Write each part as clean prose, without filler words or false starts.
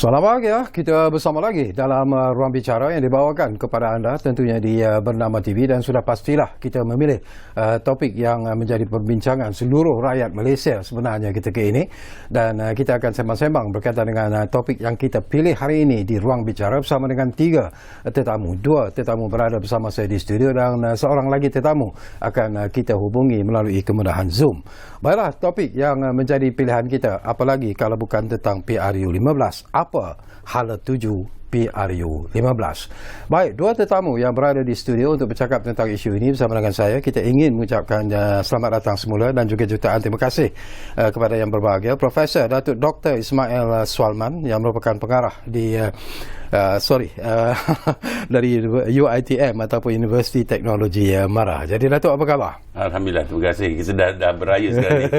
Selamat pagi ya, kita bersama lagi dalam ruang bicara yang dibawakan kepada anda tentunya di Bernama TV, dan sudah pastilah kita memilih topik yang menjadi perbincangan seluruh rakyat Malaysia sebenarnya ketika ini, dan kita akan sembang-sembang berkaitan dengan topik yang kita pilih hari ini di ruang bicara bersama dengan dua tetamu berada bersama saya di studio, dan seorang lagi tetamu akan kita hubungi melalui kemudahan Zoom. Baiklah, topik yang menjadi pilihan kita apalagi kalau bukan tentang PRU 15. Apa hala tuju PRU 15? Baik, dua tetamu yang berada di studio untuk bercakap tentang isu ini bersama dengan saya. Kita ingin mengucapkan selamat datang semula dan juga jutaan terima kasih kepada yang berbahagia Profesor Datuk Dr. Ismail Sualman yang merupakan pengarah di dari UiTM ataupun Universiti Teknologi Mara. Jadi Datuk, apa khabar? Alhamdulillah, terima kasih. Kita dah beraya sekarang ni.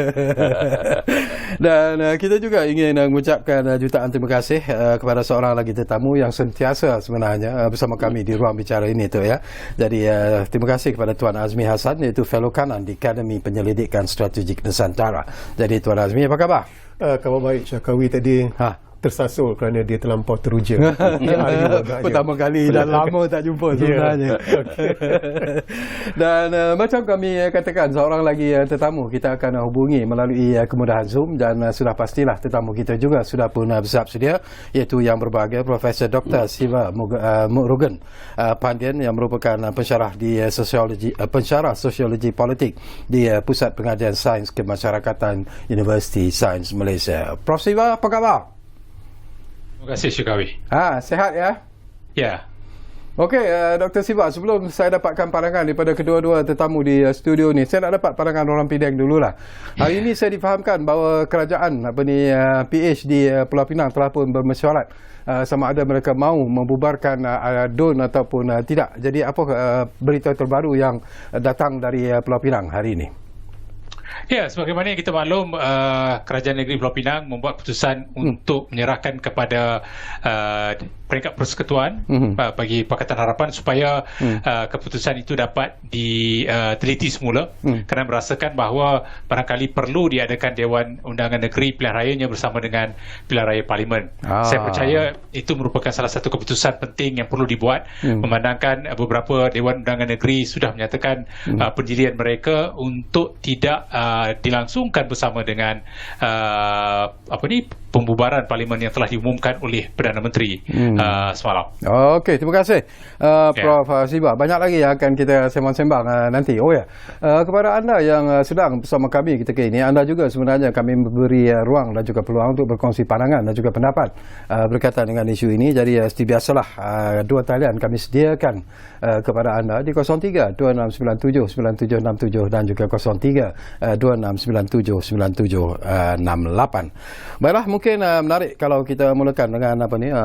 Dan kita juga ingin mengucapkan jutaan terima kasih kepada seorang lagi tetamu yang sentiasa sebenarnya bersama kami di ruang bicara ini tu ya. Jadi terima kasih kepada Tuan Azmi Hassan, iaitu fellow kanan di Akademi Penyelidikan Strategik Nusantara. Jadi Tuan Azmi, apa khabar? Khabar baik. Syakawi tadi tersasul kerana dia terlampau teruja. Pertama kali dah lama tak jumpa sebenarnya. Dan macam kami katakan, seorang lagi tetamu kita akan hubungi melalui kemudahan Zoom, dan sudah pastilah tetamu kita juga sudah pun bersiap sedia, iaitu yang berbahagia Profesor Dr. Siva Murugan Pandian yang merupakan pensyarah di sosiologi politik di Pusat Pengajian Sains Kemasyarakatan Universiti Sains Malaysia. Prof Siva, apa khabar? Terima kasih Syukawi. Sihat ya? Ya. Okey, Dr. Siva, sebelum saya dapatkan pandangan daripada kedua-dua tetamu di studio ni, saya nak dapat pandangan orang Penang dululah. Hari ini saya difahamkan bahawa kerajaan PH di Pulau Pinang telah pun bermesyuarat sama ada mereka mahu membubarkan DUN ataupun tidak. Jadi apa berita terbaru yang datang dari Pulau Pinang hari ini? Ya, sebagaimana yang kita maklum, Kerajaan Negeri Pulau Pinang membuat keputusan untuk menyerahkan kepada peringkat persekutuan bagi Pakatan Harapan supaya keputusan itu dapat diteliti semula, kerana merasakan bahawa barangkali perlu diadakan Dewan Undangan Negeri Pilihan Rayanya bersama dengan Pilihan Raya Parlimen. Saya percaya itu merupakan salah satu keputusan penting yang perlu dibuat, memandangkan beberapa Dewan Undangan Negeri sudah menyatakan pendirian mereka untuk tidak dilangsungkan bersama dengan pembubaran Parlimen yang telah diumumkan oleh Perdana Menteri semalam. Okey, terima kasih Prof. Siva. Banyak lagi yang akan kita sembang-sembang nanti. Kepada anda yang sedang bersama kami ketika ini, anda juga sebenarnya kami memberi ruang dan juga peluang untuk berkongsi pandangan dan juga pendapat berkaitan dengan isu ini. Jadi seperti biasalah, dua talian kami sediakan kepada anda di 03 2697 9767 dan juga 03 2697 9768. Baiklah, mungkin menarik kalau kita mulakan dengan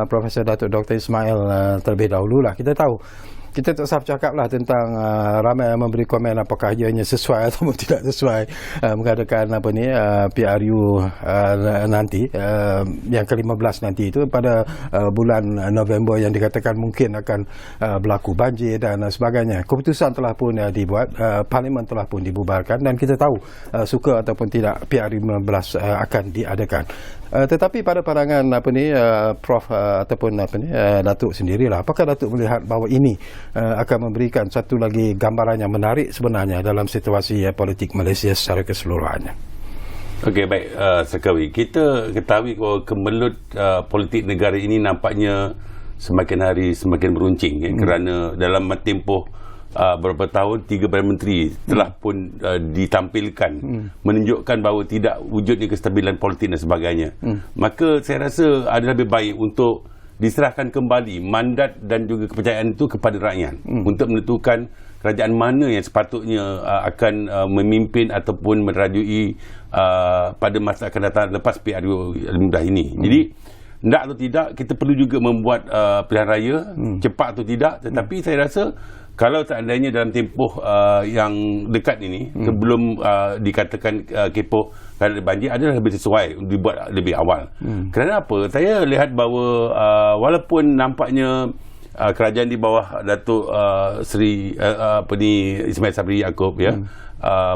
Profesor Datuk Dr. Ismail terlebih dahululah. Kita tahu, kita tak usah bercakaplah tentang ramai yang memberi komen apakah ianya sesuai atau tidak sesuai mengadakan PRU nanti yang ke-15 nanti itu pada bulan November yang dikatakan mungkin akan berlaku banjir dan sebagainya. Keputusan telah pun dibuat, Parlimen telah pun dibubarkan, dan kita tahu suka ataupun tidak PRU 15 akan diadakan. Tetapi pada pandangan Prof ataupun Datuk sendirilah, apakah Datuk melihat bahawa ini akan memberikan satu lagi gambaran yang menarik sebenarnya dalam situasi politik Malaysia secara keseluruhannya? Okey, baik, Sekawi. Kita ketahui bahawa kemelut politik negara ini nampaknya semakin hari semakin meruncing kerana dalam tempoh beberapa tahun 3 Perdana Menteri telah pun ditampilkan menunjukkan bahawa tidak wujudnya kestabilan politik dan sebagainya. Maka saya rasa ada lebih baik untuk diserahkan kembali mandat dan juga kepercayaan itu kepada rakyat untuk menentukan kerajaan mana yang sepatutnya akan memimpin ataupun merajui pada masa akan datang lepas PRU 15 ini. Jadi nak atau tidak, kita perlu juga membuat pilihan raya, cepat atau tidak, tetapi saya rasa kalau seandainya dalam tempoh yang dekat ini, sebelum dikatakan kepoh kerana banjir, adalah lebih sesuai dibuat lebih awal. Kerana apa? Saya lihat bahawa walaupun nampaknya kerajaan di bawah Datuk Seri Ismail Sabri Yaakob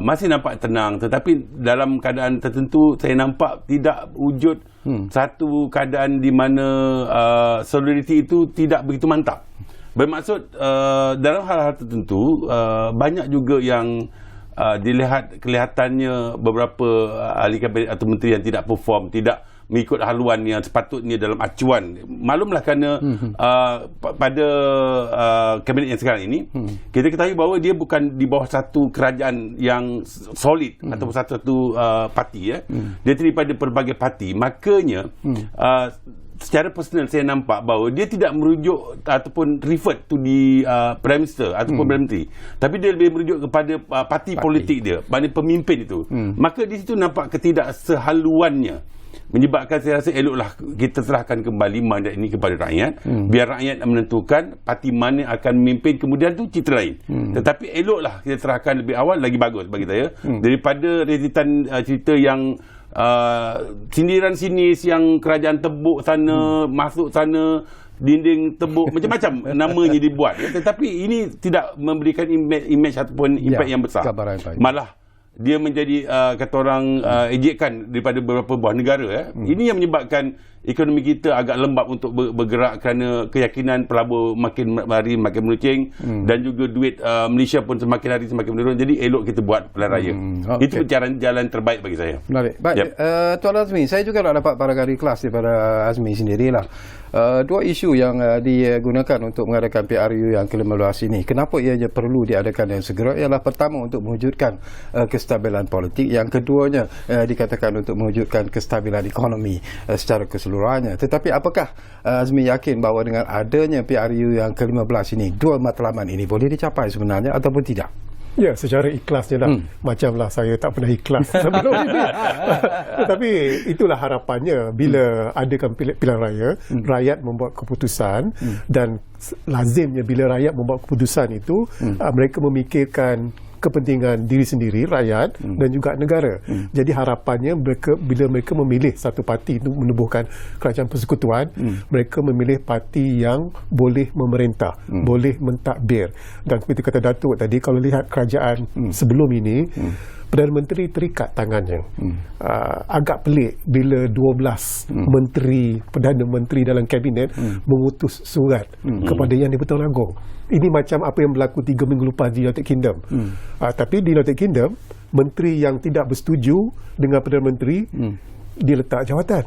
masih nampak tenang, tetapi dalam keadaan tertentu saya nampak tidak wujud satu keadaan di mana solidariti itu tidak begitu mantap. Bermaksud dalam hal-hal tertentu banyak juga yang dilihat kelihatannya beberapa ahli kabinet atau menteri yang tidak perform, tidak mengikut haluan yang sepatutnya dalam acuan. Maklumlah kerana pada kabinet yang sekarang ini kita ketahui bahawa dia bukan di bawah satu kerajaan yang solid ataupun satu parti dia terdiri pada pelbagai parti. Makanya secara personal saya nampak bahawa dia tidak merujuk ataupun revert to the Prime Minister ataupun Perdana Menteri, tapi dia lebih merujuk kepada parti politik dia, maknanya pemimpin itu. Maka di situ nampak ketidaksehaluannya, menyebabkan saya rasa eloklah kita serahkan kembali mandat ini kepada rakyat, biar rakyat menentukan parti mana akan memimpin, kemudian tu cerita lain. Tetapi eloklah kita serahkan lebih awal, lagi bagus bagi saya daripada rezitan cerita yang sindiran sinis yang kerajaan tebuk sana, masuk sana, dinding tebuk, macam-macam namanya dibuat tetapi ini tidak memberikan image ataupun impact yang besar, malah dia menjadi kata orang ejekan daripada beberapa buah negara. Ini yang menyebabkan ekonomi kita agak lembab untuk bergerak kerana keyakinan pelabur makin hari makin meluncing dan juga duit Malaysia pun semakin hari semakin menurun. Jadi elok kita buat pilihan raya. Itu jalan terbaik bagi saya. Menarik. Baik, Tuan Azmi, saya juga nak dapat paragraf kelas daripada Azmi sendirilah. Dua isu yang digunakan untuk mengadakan PRU yang ke-15 ini, kenapa ianya perlu diadakan yang segera, ialah pertama untuk mewujudkan kestabilan politik, yang keduanya dikatakan untuk mewujudkan kestabilan ekonomi secara keseluruhannya. Tetapi apakah Azmi yakin bahawa dengan adanya PRU yang ke-15 ini, dua matlamat ini boleh dicapai sebenarnya ataupun tidak? Ya, secara ikhlasnya lah. Macamlah saya tak pernah ikhlas sebelum ini. Tetapi itulah harapannya bila adakan pilihan raya, rakyat membuat keputusan dan lazimnya bila rakyat membuat keputusan itu mereka memikirkan kepentingan diri sendiri, rakyat dan juga negara. Jadi harapannya bila mereka memilih satu parti untuk menubuhkan kerajaan persekutuan, mereka memilih parti yang boleh memerintah, boleh mentadbir. Dan seperti kata Datuk tadi, kalau lihat kerajaan sebelum ini, Perdana Menteri terikat tangannya. Agak pelik bila 12 Perdana Menteri dalam kabinet mengutus surat kepada Yang di-Pertuan Agong. Ini macam apa yang berlaku 3 minggu lepas di United Kingdom. Tapi di United Kingdom, menteri yang tidak bersetuju dengan Perdana Menteri diletak jawatan.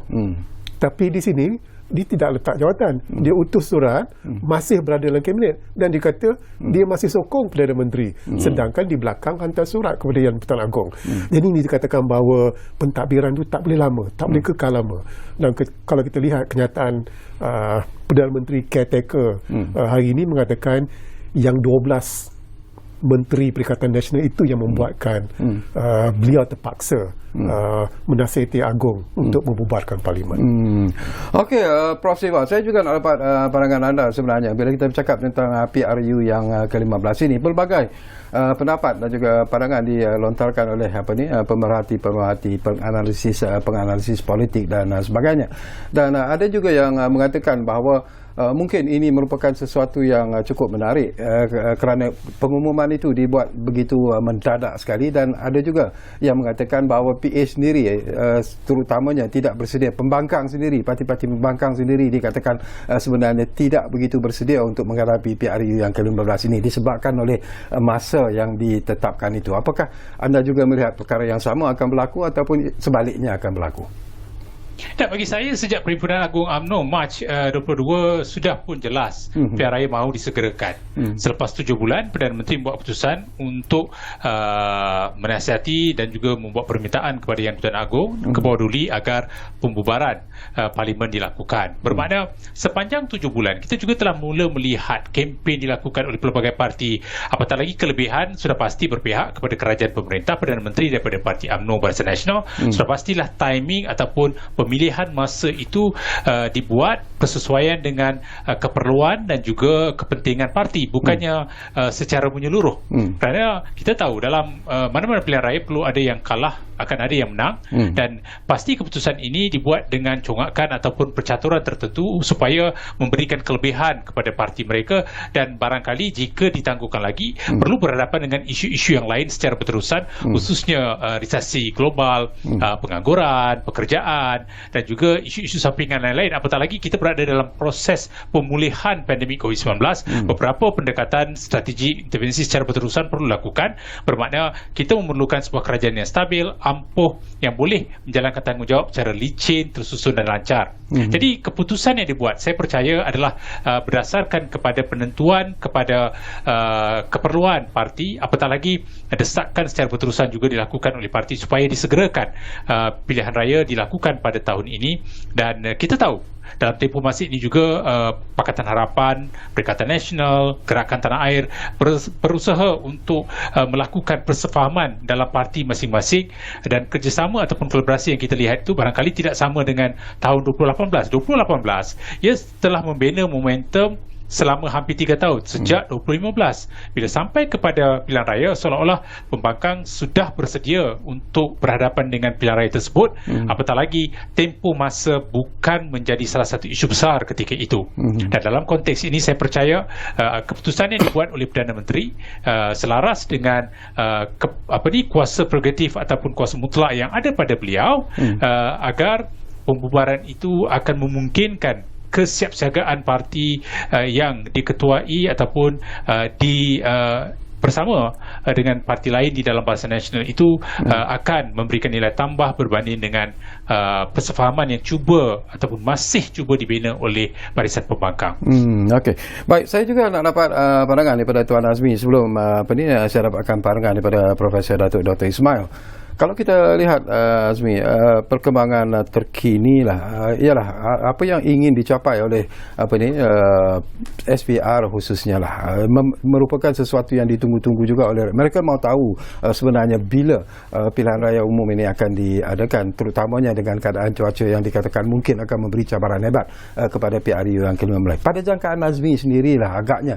Tapi di sini dia tidak letak jawatan. Dia utus surat, masih berada dalam kabinet, dan dia kata dia masih sokong Perdana Menteri, sedangkan di belakang hantar surat kepada Yang di-Pertuan Agong. Jadi ini dikatakan bahawa pentadbiran itu tak boleh lama, tak boleh kekal lama. Dan kalau kita lihat kenyataan Perdana Menteri caretaker hari ini mengatakan yang 12 Menteri Perikatan Nasional itu yang membuatkan beliau terpaksa menasihati Agong untuk membubarkan Parlimen. Okey, Prof. Siva, saya juga nak dapat pandangan anda sebenarnya bila kita bercakap tentang PRU yang ke-15 ini. Pelbagai pendapat dan juga pandangan dilontarkan oleh pemerhati-pemerhati, penganalisis politik dan sebagainya. Dan ada juga yang mengatakan bahawa mungkin ini merupakan sesuatu yang cukup menarik kerana pengumuman itu dibuat begitu mendadak sekali, dan ada juga yang mengatakan bahawa PA sendiri terutamanya tidak bersedia, pembangkang sendiri, parti-parti pembangkang sendiri dikatakan sebenarnya tidak begitu bersedia untuk menghadapi PRU yang ke-15 ini disebabkan oleh masa yang ditetapkan itu. Apakah anda juga melihat perkara yang sama akan berlaku ataupun sebaliknya akan berlaku? Dan bagi saya sejak Perhimpunan Agung UMNO Mac 22 sudah pun jelas pilihan raya mahu disegerakan. Selepas 7 bulan Perdana Menteri membuat keputusan untuk menasihati dan juga membuat permintaan kepada Yang di-Pertuan Agong ke bawah duli agar pembubaran Parlimen dilakukan. Bermakna sepanjang 7 bulan kita juga telah mula melihat kempen dilakukan oleh pelbagai parti. Apatah lagi kelebihan sudah pasti berpihak kepada kerajaan pemerintah, Perdana Menteri daripada Parti UMNO Barisan Nasional. Sudah pastilah timing ataupun pemilihan masa itu dibuat bersesuaian dengan keperluan dan juga kepentingan parti, bukannya secara menyeluruh. Kerana kita tahu dalam mana-mana pilihan raya perlu ada yang kalah, akan ada yang menang, dan pasti keputusan ini dibuat dengan congkakan ataupun percaturan tertentu supaya memberikan kelebihan kepada parti mereka, dan barangkali jika ditangguhkan lagi perlu berhadapan dengan isu-isu yang lain secara berterusan, khususnya resesi global, pengangguran, pekerjaan, dan juga isu-isu sampingan lain-lain. Apatah lagi kita berada dalam proses pemulihan pandemik COVID-19, beberapa pendekatan strategi intervensi secara berterusan perlu dilakukan, bermakna kita memerlukan sebuah kerajaan yang stabil, ampuh, yang boleh menjalankan tanggungjawab secara licin, tersusun dan lancar. Jadi keputusan yang dibuat, saya percaya adalah berdasarkan kepada penentuan, kepada keperluan parti, apatah lagi desakan secara berterusan juga dilakukan oleh parti supaya disegerakan pilihan raya dilakukan pada tahun ini. Dan kita tahu dalam tempoh masa ini juga Pakatan Harapan, Perikatan Nasional, Gerakan Tanah Air berusaha untuk melakukan persefahaman dalam parti masing-masing, dan kerjasama ataupun kolaborasi yang kita lihat itu barangkali tidak sama dengan tahun 2018. 2018 ia telah membina momentum selama hampir 3 tahun, sejak 2015. Bila sampai kepada pilihan raya, seolah-olah pembangkang sudah bersedia untuk berhadapan dengan pilihan raya tersebut. Apatah lagi, tempoh masa bukan menjadi salah satu isu besar ketika itu. Dan dalam konteks ini, saya percaya keputusan yang dibuat oleh Perdana Menteri selaras dengan kuasa prerogatif ataupun kuasa mutlak yang ada pada beliau, agar pembubaran itu akan memungkinkan kesiapsiagaan parti yang diketuai ataupun bersama dengan parti lain di dalam Barisan Nasional itu akan memberikan nilai tambah berbanding dengan persefahaman yang cuba ataupun masih cuba dibina oleh Barisan Pembangkang. Okey. Baik, saya juga nak dapat pandangan daripada Tuan Azmi sebelum saya dapatkan pandangan daripada Profesor Datuk Dr. Ismail. Kalau kita lihat Azmi, perkembangan terkini lah ialah apa yang ingin dicapai oleh SPR khususnya lah, merupakan sesuatu yang ditunggu-tunggu juga oleh mereka. Mau tahu sebenarnya bila pilihan raya umum ini akan diadakan, terutamanya dengan keadaan cuaca yang dikatakan mungkin akan memberi cabaran hebat kepada PRU yang ke-15. Pada jangkaan Azmi sendirilah agaknya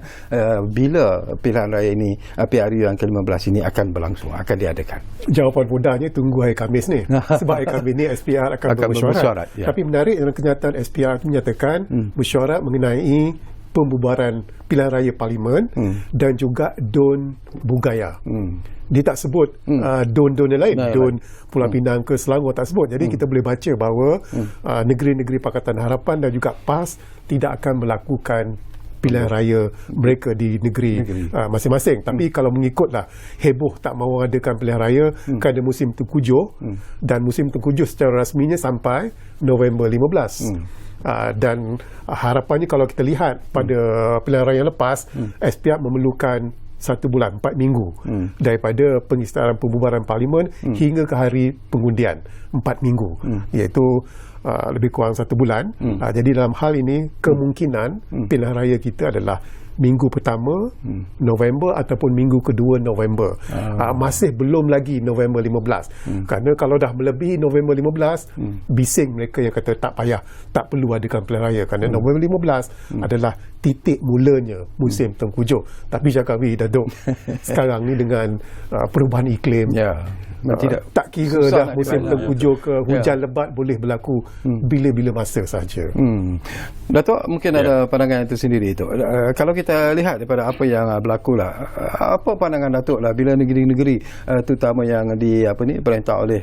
bila pilihan raya ini, PRU yang ke-15 ini akan berlangsung, akan diadakan. Jawapan mudahnya tunggu hari Khamis ni. Sebab hari Khamis ni SPR akan bermesyuarat. Ya. Tapi menarik dalam kenyataan SPR itu menyatakan mesyuarat mengenai pembubaran pilihan raya parlimen dan juga DUN Bugaya. Dia tak sebut DUN-DUN yang lain, DUN Pulau Pinang ke Selangor tak sebut. Jadi kita boleh baca bahawa negeri-negeri Pakatan Harapan dan juga PAS tidak akan melakukan pilihan raya mereka di negeri masing-masing. Tapi kalau mengikutlah heboh tak mahu adakan pilihan raya kerana musim tengkujuh, dan musim tengkujuh secara rasminya sampai November 15. Dan harapannya kalau kita lihat pada pilihan raya lepas, SPR memerlukan 1 bulan, 4 minggu daripada pengisytiharan pembubaran parlimen hingga ke hari pengundian, 4 minggu, iaitu lebih kurang 1 bulan. Jadi dalam hal ini kemungkinan pilihan raya kita adalah minggu pertama November ataupun minggu kedua November. Masih belum lagi November 15. Kerana kalau dah melebihi November 15, bising mereka yang kata tak payah, tak perlu adakan pilihan raya. Kerana November 15 adalah titik mulanya musim tengkujuh. Tapi Jakawi Datuk, sekarang ni dengan perubahan iklim, tak kira dah musim tengkujuh ke hujan lebat boleh berlaku bila-bila masa saja. Datuk mungkin ada pandangan itu sendiri tu. Kalau kita lihat daripada apa yang berlaku lah, apa pandangan Datuk lah bila negeri-negeri terutama yang perintah oleh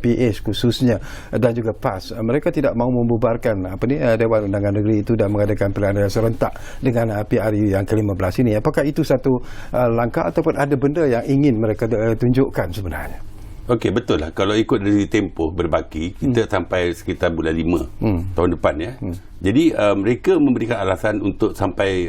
PH khususnya dan juga PAS, mereka tidak mahu membubarkan Dewan Undangan Negeri itu dan mengadakan pilihan raya serentak dengan PRU yang ke-15 ini. Apakah itu satu langkah ataupun ada benda yang ingin mereka tunjukkan sebenarnya? Okey, betul lah. Kalau ikut dari tempoh berbaki, kita sampai sekitar bulan 5 tahun depan ya. Jadi mereka memberikan alasan untuk sampai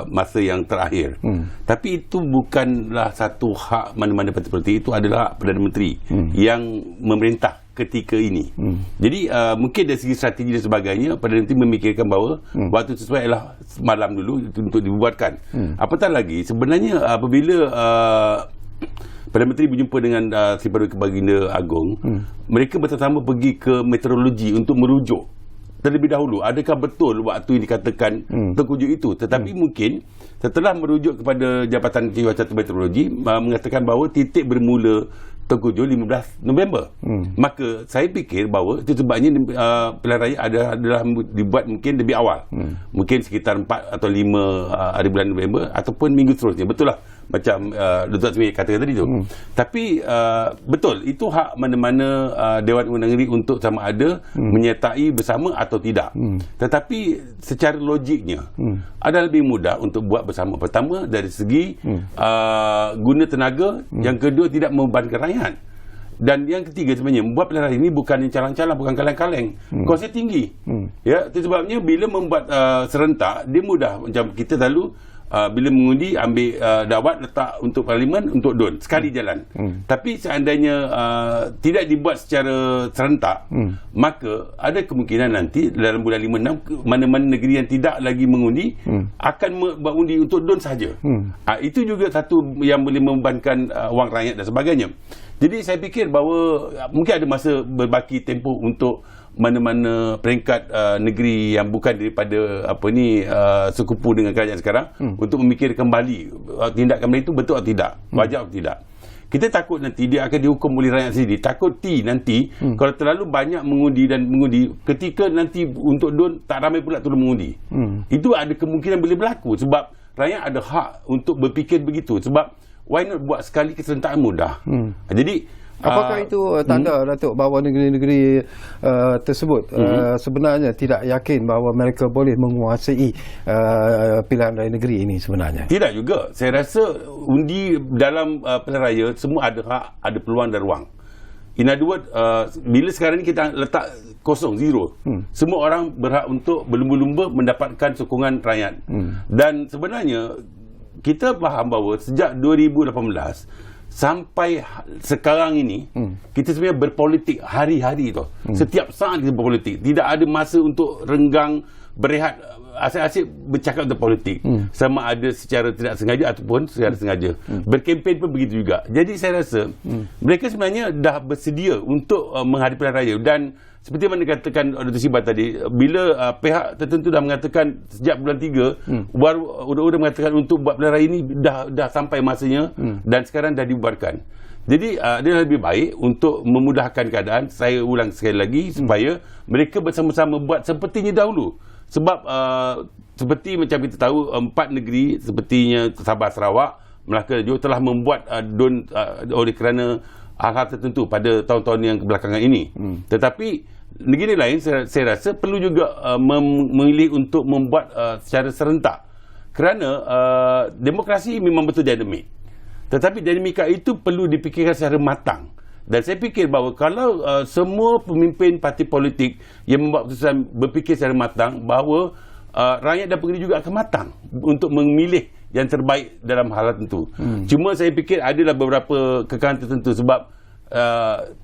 masa yang terakhir. Tapi itu bukanlah satu hak mana-mana parti politik, itu adalah Perdana Menteri yang memerintah ketika ini. Jadi mungkin dari segi strategi dan sebagainya, Perdana Menteri memikirkan bahawa waktu sesuai adalah malam dulu untuk dibuatkan. Apatah lagi sebenarnya apabila Perdana Menteri berjumpa dengan Sri Paduka Baginda Agong, mereka bersama pergi ke meteorologi untuk merujuk terlebih dahulu adakah betul waktu yang dikatakan Tengku Juh itu, tetapi mungkin setelah merujuk kepada Jabatan Cuaca Meteorologi mengatakan bahawa titik bermula Tengku Juh 15 November. Maka saya fikir bahawa itu sebabnya pilihan raya adalah dibuat mungkin lebih awal. Mungkin sekitar 4 atau 5 hari bulan November ataupun minggu seterusnya. Betul lah macam Dr. Azmi katakan tadi tu. Tapi betul itu hak mana-mana Dewan Undang Negeri untuk sama ada menyertai bersama atau tidak. Tetapi secara logiknya ada lebih mudah untuk buat bersama. Pertama dari segi guna tenaga, yang kedua tidak membebankan rakyat. Dan yang ketiga sebenarnya membuat pilihan raya ini bukan calang-calang, bukan kaleng-kaleng. Kosnya tinggi. Ya, itu sebabnya bila membuat serentak dia mudah. Macam kita selalu bila mengundi ambil dakwat letak untuk parlimen untuk DUN sekali jalan. Tapi seandainya tidak dibuat secara serentak, maka ada kemungkinan nanti dalam bulan 5-6 mana-mana negeri yang tidak lagi mengundi akan buat undi untuk DUN sahaja. Itu juga satu yang boleh membebankan wang rakyat dan sebagainya. Jadi saya fikir bahawa mungkin ada masa berbaki tempoh untuk mana-mana peringkat negeri yang bukan daripada sekupu dengan kerajaan sekarang untuk memikir kembali tindakan mereka itu betul atau tidak, wajar atau tidak. Kita takut nanti dia akan dihukum oleh rakyat sendiri. Takut nanti kalau terlalu banyak mengundi dan mengundi, ketika nanti untuk DUN tak ramai pula turun mengundi. Itu ada kemungkinan boleh berlaku sebab rakyat ada hak untuk berfikir begitu. Sebab why not buat sekali keserentaan mudah. Jadi apakah itu tanda Datuk bahawa negeri-negeri tersebut sebenarnya tidak yakin bahawa mereka boleh menguasai pilihan raya negeri ini sebenarnya? Tidak juga. Saya rasa undi dalam pilihan raya semua ada hak, ada peluang dan ruang. In other words, bila sekarang ni kita letak kosong, zero, semua orang berhak untuk berlumba-lumba mendapatkan sokongan rakyat. Dan sebenarnya kita faham bahawa sejak 2018 sampai sekarang ini kita sebenarnya berpolitik hari-hari tu. Setiap saat kita berpolitik. Tidak ada masa untuk renggang, berehat, asyik-asyik bercakap tentang politik. Sama ada secara tidak sengaja ataupun secara sengaja. Berkempen pun begitu juga. Jadi saya rasa mereka sebenarnya dah bersedia untuk menghadapi pilihan raya. Dan seperti mana dikatakan Dr. Sibat tadi, bila pihak tertentu dah mengatakan sejak bulan 3 baru dah mengatakan untuk buat pilihan raya ini dah sampai masanya dan sekarang dah dibubarkan. Jadi dia lebih baik untuk memudahkan keadaan. Saya ulang sekali lagi supaya mereka bersama-sama buat sepertinya dahulu. Sebab seperti macam kita tahu 4 negeri sepertinya Sabah, Sarawak, Melaka dan Johor telah membuat DUN oleh kerana hal-hal tertentu pada tahun-tahun yang kebelakangan ini. Tetapi negeri lain saya rasa perlu juga memilih untuk membuat secara serentak. Kerana demokrasi memang betul dinamik. Tetapi dinamika itu perlu dipikirkan secara matang. Dan saya fikir bahawa kalau semua pemimpin parti politik yang membuat keputusan berfikir secara matang, bahawa rakyat dan pengundi juga akan matang untuk memilih yang terbaik dalam hal tertentu. Cuma saya fikir adalah beberapa kekalan tertentu sebab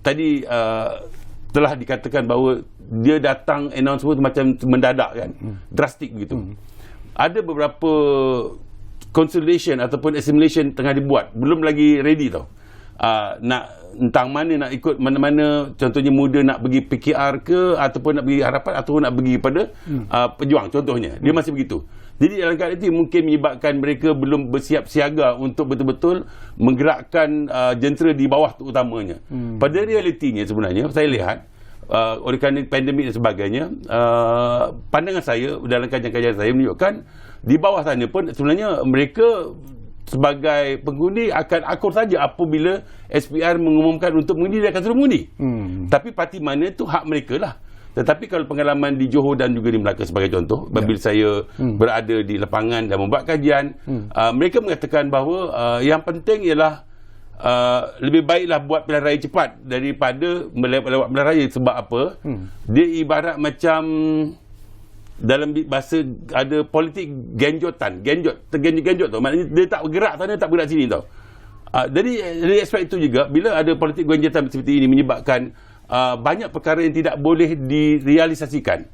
tadi telah dikatakan bahawa dia datang announcement macam mendadak kan, drastik begitu. Ada beberapa consolidation ataupun assimilation tengah dibuat, belum lagi ready tau. Nak entang mana nak ikut mana-mana, contohnya muda nak pergi PKR ke ataupun nak pergi harapan ataupun nak pergi kepada pejuang contohnya, dia masih begitu. Jadi dalam keadaan itu mungkin menyebabkan mereka belum bersiap siaga untuk betul-betul menggerakkan jentera di bawah terutamanya. Pada realitinya sebenarnya saya lihat oleh kerana pandemik dan sebagainya, pandangan saya dalam kajian-kajian saya menunjukkan di bawah sana pun sebenarnya mereka sebagai pengundi akan akur saja apabila SPR mengumumkan untuk mengundi, dia akan suruh mengundi. Tapi parti mana itu hak mereka lah. Tetapi kalau pengalaman di Johor dan juga di Melaka sebagai contoh, bila saya berada di lapangan dan membuat kajian, mereka mengatakan bahawa yang penting ialah lebih baiklah buat pilihan raya cepat daripada melewat pilihan raya. Sebab apa? Dia ibarat macam dalam bahasa ada politik genjotan, tergenjot tau. Maknanya dia tak bergerak sana, tak bergerak sini tau. Jadi dari aspek itu juga, bila ada politik genjotan seperti ini menyebabkan banyak perkara yang tidak boleh direalisasikan.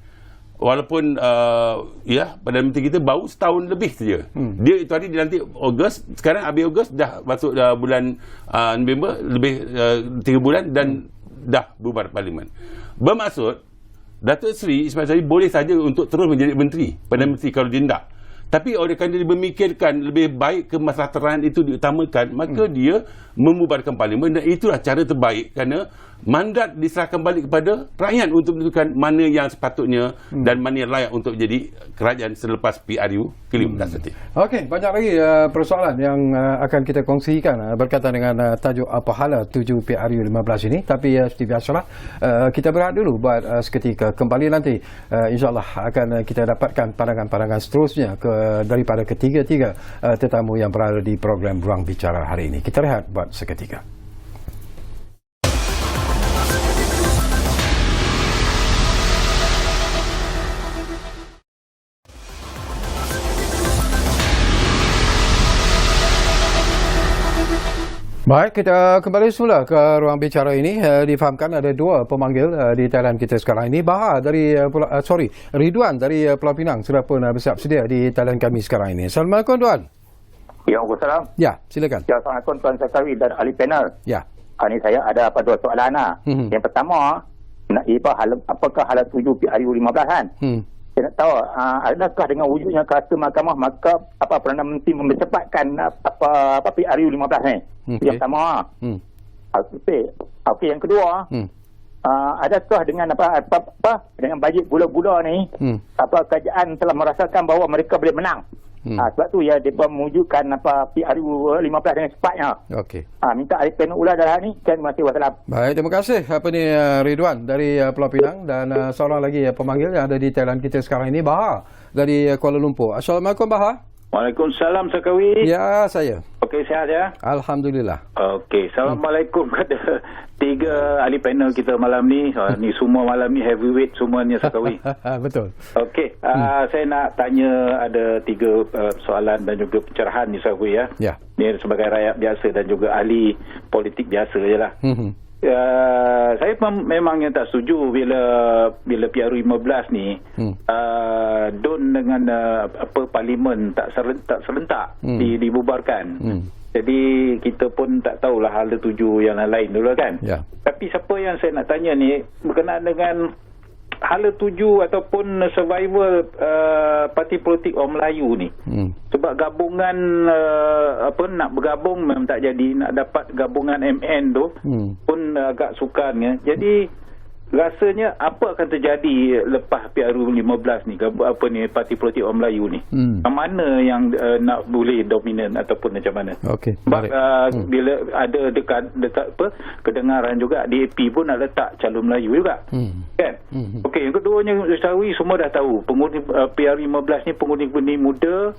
walaupun Perdana Menteri kita baru setahun lebih saja. Dia itu hari dilantik Ogos, sekarang habis Ogos dah masuk bulan November, lebih 3 bulan dan dah bubar parlimen. Bermaksud Datuk Seri Ismail Sabri boleh saja untuk terus menjadi menteri, Perdana Menteri kalau dia tidak. Tapi oleh kerana dia memikirkan lebih baik kemaslahan itu diutamakan, maka dia membubarkan parlimen, dan itulah cara terbaik kerana mandat diserahkan balik kepada rakyat untuk menentukan mana yang sepatutnya dan mana yang layak untuk jadi kerajaan selepas PRU ke-15. Okey, banyak lagi persoalan yang akan kita kongsikan berkaitan dengan tajuk pahala 7 PRU 15 ini. Tapi seperti biasalah, kita berehat dulu buat seketika. Kembali nanti insyaAllah akan kita dapatkan pandangan-pandangan seterusnya daripada ketiga-tiga tetamu yang berada di program Ruang Bicara hari ini. Kita rehat buat seketika. Baik, kita kembali semula ke ruang bicara ini. Difahamkan ada dua pemanggil di talian kita sekarang ini. Ridwan dari Pulau Pinang sudah pun bersiap sedia di talian kami sekarang ini. Assalamualaikum Tuan. Ya, Waalaikumsalam. Ya, silakan. Ya, Assalamualaikum Tuan Sakawi dan ahli panel. Ya. Ini saya ada dua soalan. Yang pertama, apakah halat 7 PRU 15 kan? Saya nak tahu, adakah dengan wujudnya kata mahkamah, maka Perdana Menteri mempercepatkan PRU 15 ni? Yang pertama. Okey, yang kedua, adakah dengan dengan bajet gula-gula ni, kerajaan telah merasakan bahawa mereka boleh menang? Sebab tu ya dia mewujudkan PRU 15 dengan cepatnya. Okey. Minta ahli panel ulas dalam ni. Terima kasih. Wassalam. Baik, terima kasih. Ridwan dari Pulau Pinang, dan seorang lagi pemanggil yang ada di talian kita sekarang ini, Bahar dari Kuala Lumpur. Assalamualaikum Bahar. Waalaikumsalam Sakawi. Ya, saya. Okey, sihat ya? Alhamdulillah. Okey, Assalamualaikum kepada 3 ahli panel kita malam ni. Ni semua malam ni heavyweight semuanya Sakawi. Betul. Okey, saya nak tanya ada 3 soalan dan juga pencerahan ni Sakawi ya. Ya. Ni sebagai rakyat biasa dan juga ahli politik biasa je lah. Saya memang yang tak setuju bila PRU 15 ni don dengan parlimen tak serentak dibubarkan. Jadi kita pun tak tahulah hala 7 yang lain dulu kan. Ya. Tapi siapa yang saya nak tanya ni berkenaan dengan hala 7 ataupun survival parti politik orang Melayu ni. Sebab gabungan nak bergabung memang tak jadi, nak dapat gabungan MN tu pun agak sukar ya. Jadi rasanya apa akan terjadi lepas PRU 15 ni, parti politik orang Melayu ni? Mana yang nak boleh dominan ataupun macam mana? Okey. Sebab bila ada dekat kedengaran juga DAP pun nak letak calon Melayu juga. Kan? Okey, yang keduanya Sawi semua dah tahu pengundi PRU 15 ni pengundi-pengundi muda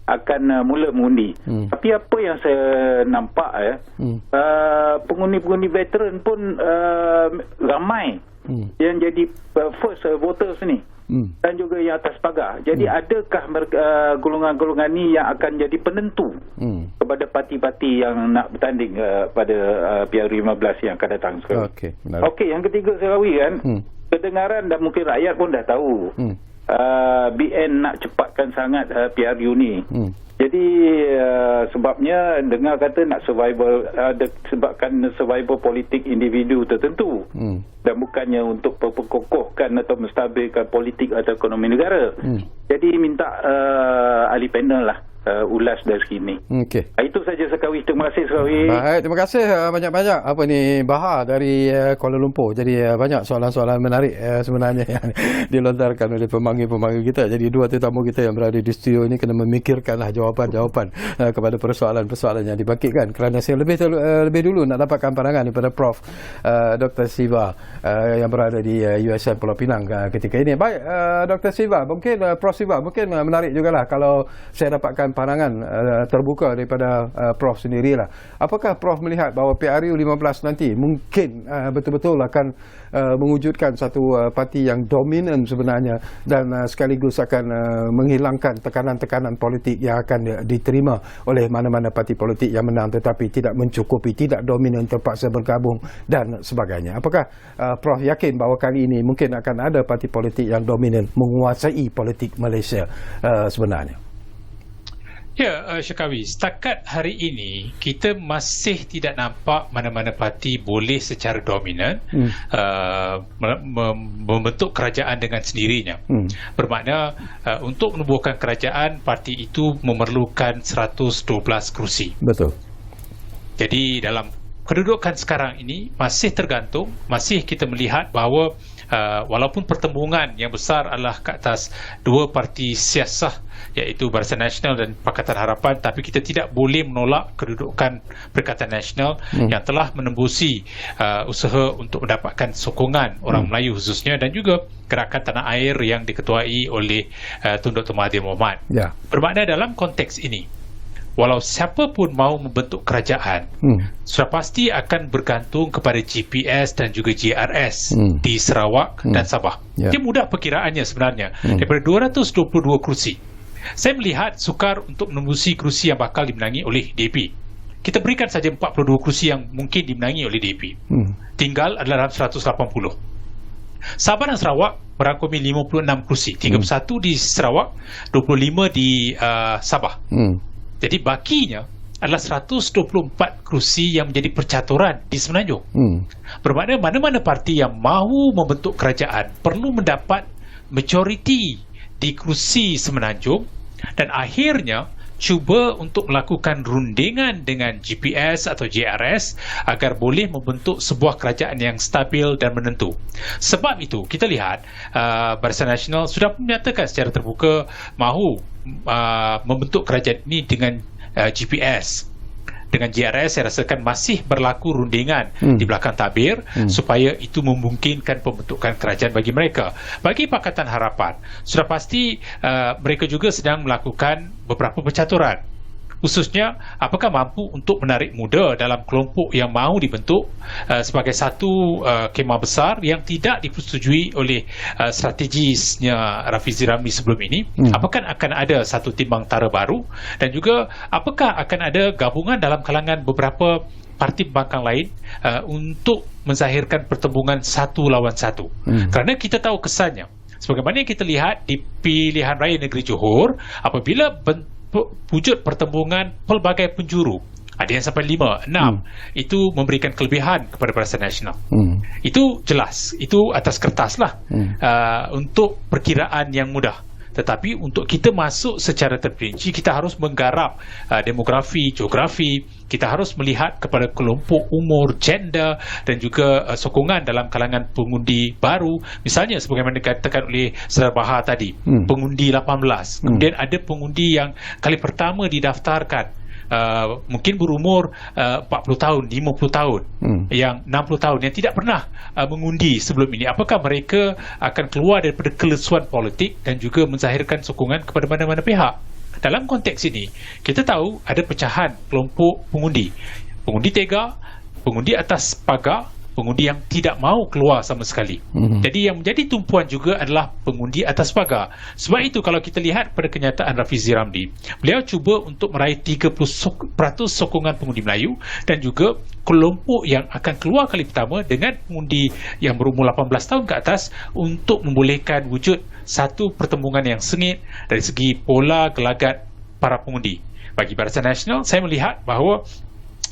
akan mula mengundi. Tapi apa yang saya nampak pengundi-pengundi veteran pun ramai yang jadi first voters ni dan juga yang atas pagar. Jadi adakah golongan-golongan ni yang akan jadi penentu kepada parti-parti yang nak bertanding pada PRU 15 yang akan datang sekarang? Okey, yang ketiga Sarawi kan, kedengaran dan mungkin rakyat pun dah tahu BN nak cepatkan sangat PRU ni. Jadi sebabnya dengar kata nak sebabkan survival politik individu tertentu dan bukannya untuk memperkokohkan atau menstabilkan politik atau ekonomi negara. Jadi minta ahli panel lah ulas dari sini. Okey. Itu saja Sakawi. Terima kasih Sakawi. Baik, terima kasih banyak-banyak Bahar dari Kuala Lumpur. Jadi banyak soalan-soalan menarik sebenarnya yang dilontarkan oleh pemanggil-pemanggil kita. Jadi dua tetamu kita yang berada di studio ini kena memikirkanlah jawapan-jawapan kepada persoalan-persoalan yang dibangkitkan. Kerana saya lebih dulu nak dapatkan pandangan daripada Prof Dr. Siva yang berada di USM Pulau Pinang ketika ini. Baik, Dr. Siva, mungkin Prof Siva mungkin menarik jugalah kalau saya dapatkan pandangan terbuka daripada Prof sendirilah. Apakah Prof melihat bahawa PRU 15 nanti mungkin betul-betul akan mewujudkan satu parti yang dominan sebenarnya dan sekaligus akan menghilangkan tekanan-tekanan politik yang akan diterima oleh mana-mana parti politik yang menang tetapi tidak mencukupi, tidak dominan, terpaksa bergabung dan sebagainya. Apakah Prof yakin bahawa kali ini mungkin akan ada parti politik yang dominan menguasai politik Malaysia sebenarnya? Ya, Syakawi, setakat hari ini kita masih tidak nampak mana-mana parti boleh secara dominan membentuk kerajaan dengan sendirinya. Bermakna untuk menubuhkan kerajaan, parti itu memerlukan 112 kerusi. Betul. Jadi dalam kedudukan sekarang ini masih tergantung, masih kita melihat bahawa walaupun pertembungan yang besar adalah ke atas dua parti siasah iaitu Barisan Nasional dan Pakatan Harapan, tapi kita tidak boleh menolak kedudukan Perikatan Nasional yang telah menembusi usaha untuk mendapatkan sokongan orang Melayu khususnya dan juga gerakan tanah air yang diketuai oleh Tun Dr. Mahathir Mohamad. Bermakna dalam konteks ini, walau siapa pun mahu membentuk kerajaan, sudah pasti akan bergantung kepada GPS dan juga GRS di Sarawak dan Sabah. Dia mudah perkiraannya sebenarnya. Daripada 222 kerusi, saya melihat sukar untuk menembusi kerusi yang bakal dimenangi oleh DAP. Kita berikan saja 42 kerusi yang mungkin dimenangi oleh DAP. Tinggal adalah dalam 180. Sabah dan Sarawak merangkumi 56 kerusi, 31 di Sarawak, 25 di Sabah. Jadi bakinya adalah 124 kerusi yang menjadi percaturan di Semenanjung. Bermakna mana-mana parti yang mahu membentuk kerajaan perlu mendapat majoriti di kerusi Semenanjung dan akhirnya cuba untuk melakukan rundingan dengan GPS atau JRS agar boleh membentuk sebuah kerajaan yang stabil dan menentu. Sebab itu kita lihat Barisan Nasional sudah menyatakan secara terbuka mahu membentuk kerajaan ini dengan GPS. Dengan JRS saya rasakan masih berlaku rundingan di belakang tabir supaya itu memungkinkan pembentukan kerajaan bagi mereka. Bagi Pakatan Harapan, sudah pasti mereka juga sedang melakukan beberapa percaturan. Khususnya apakah mampu untuk menarik muda dalam kelompok yang mahu dibentuk sebagai satu kemah besar yang tidak dipersetujui oleh strategisnya Rafizi Ramli sebelum ini. Apakah akan ada satu timbang tara baru dan juga apakah akan ada gabungan dalam kalangan beberapa parti pembangkang lain untuk menzahirkan pertembungan satu lawan satu. Kerana kita tahu kesannya sebagaimana yang kita lihat di pilihan raya negeri Johor, apabila wujud pertembungan pelbagai penjuru, ada yang sampai 5, 6, itu memberikan kelebihan kepada Barisan Nasional. Itu jelas, itu atas kertas lah untuk perkiraan yang mudah. Tetapi untuk kita masuk secara terperinci, kita harus menggarap demografi, geografi, kita harus melihat kepada kelompok umur, gender dan juga sokongan dalam kalangan pengundi baru. Misalnya sebagaimana dikatakan oleh Saudara Bahar tadi, pengundi 18. Kemudian ada pengundi yang kali pertama didaftarkan, mungkin berumur 40 tahun, 50 tahun, yang 60 tahun, yang tidak pernah mengundi sebelum ini. Apakah mereka akan keluar daripada kelesuan politik dan juga menzahirkan sokongan kepada mana-mana pihak? Dalam konteks ini, kita tahu ada pecahan kelompok pengundi. Pengundi tega, pengundi atas pagar, pengundi yang tidak mahu keluar sama sekali. Jadi yang menjadi tumpuan juga adalah pengundi atas pagar. Sebab itu kalau kita lihat pada kenyataan Rafizi Ramli, beliau cuba untuk meraih 30% sokongan pengundi Melayu dan juga kelompok yang akan keluar kali pertama dengan pengundi yang berumur 18 tahun ke atas untuk membolehkan wujud satu pertembungan yang sengit dari segi pola gelagat para pengundi. Bagi Barisan Nasional, saya melihat bahawa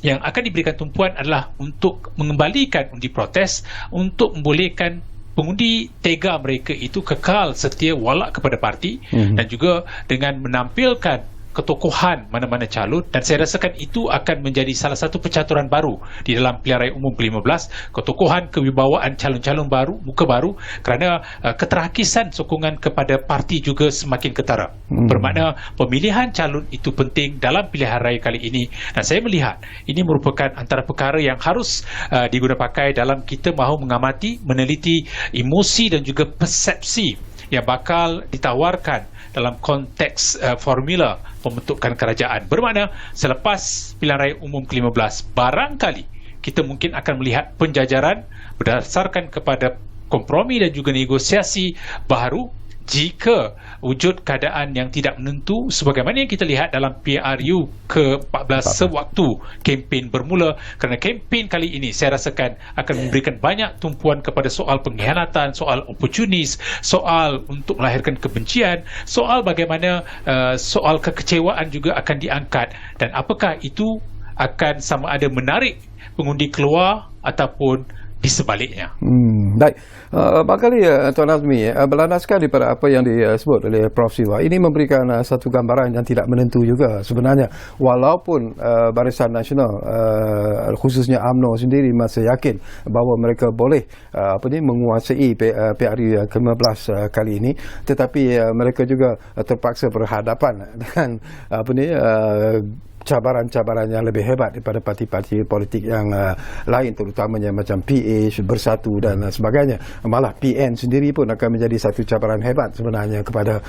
yang akan diberikan tumpuan adalah untuk mengembalikan undi protes untuk membolehkan pengundi tega mereka itu kekal setia walak kepada parti dan juga dengan menampilkan ketokohan mana-mana calon, dan saya rasakan itu akan menjadi salah satu percaturan baru di dalam pilihan raya umum ke-15, ketokohan, kewibawaan calon-calon baru, muka baru, kerana keterakisan sokongan kepada parti juga semakin ketara. Bermakna pemilihan calon itu penting dalam pilihan raya kali ini, dan saya melihat ini merupakan antara perkara yang harus diguna pakai dalam kita mahu mengamati, meneliti emosi dan juga persepsi yang bakal ditawarkan dalam konteks formula pembentukan kerajaan. Bermakna selepas pilihan raya umum ke-15, barangkali kita mungkin akan melihat penjajaran berdasarkan kepada kompromi dan juga negosiasi baru jika wujud keadaan yang tidak menentu sebagaimana yang kita lihat dalam PRU ke-14 sewaktu kempen bermula, kerana kempen kali ini saya rasakan akan memberikan banyak tumpuan kepada soal pengkhianatan, soal oportunis, soal untuk melahirkan kebencian, soal bagaimana soal kekecewaan juga akan diangkat, dan apakah itu akan sama ada menarik pengundi keluar ataupun di sebaliknya. Baik. Barangkali Tuan Azmi, berlandaskan daripada apa yang disebut oleh Prof. Siva, ini memberikan satu gambaran yang tidak menentu juga sebenarnya. Walaupun Barisan Nasional, khususnya UMNO sendiri masih yakin bahawa mereka boleh menguasai PRU ke-15 kali ini, tetapi mereka juga terpaksa berhadapan dengan cabaran-cabaran yang lebih hebat daripada parti-parti politik yang lain, terutamanya macam PA, Bersatu dan sebagainya. Malah PN sendiri pun akan menjadi satu cabaran hebat sebenarnya kepada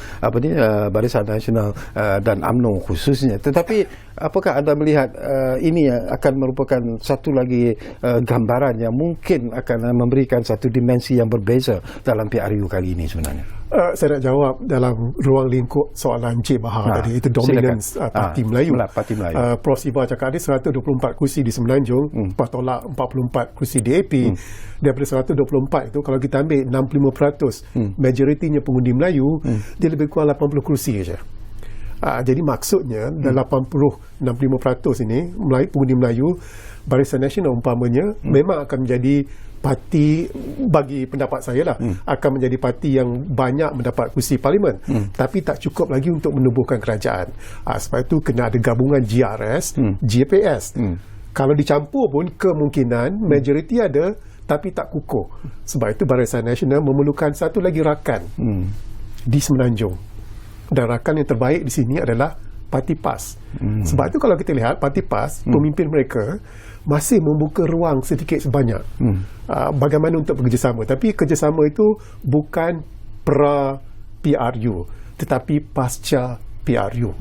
Barisan Nasional dan UMNO khususnya. Tetapi apakah anda melihat ini akan merupakan satu lagi gambaran yang mungkin akan memberikan satu dimensi yang berbeza dalam PRU kali ini sebenarnya? Saya nak jawab dalam ruang lingkup soalan Encik Bahar tadi, itu dominance Parti Melayu. Parti Melayu. Prof. Siva cakap ada 124 kursi di Semenanjung, lepas tolak 44 kursi DAP. Daripada 124 itu, kalau kita ambil 65%, majoritinya pengundi Melayu, dia lebih kurang 80 kursi saja. Jadi maksudnya dalam 65% ini pengundi Melayu, Barisan Nasional umpamanya memang akan menjadi parti, bagi pendapat saya lah, akan menjadi parti yang banyak mendapat kursi parlimen, tapi tak cukup lagi untuk menubuhkan kerajaan. Sebab itu kena ada gabungan GRS, GPS. Kalau dicampur pun kemungkinan majoriti ada, tapi tak kukuh. Sebab itu Barisan Nasional memerlukan satu lagi rakan di Semenanjung, dan rakan yang terbaik di sini adalah Parti PAS. Sebab itu kalau kita lihat Parti PAS, pemimpin mereka masih membuka ruang sedikit sebanyak bagaimana untuk bekerjasama. Tapi kerjasama itu bukan pra-PRU, tetapi pasca PRU.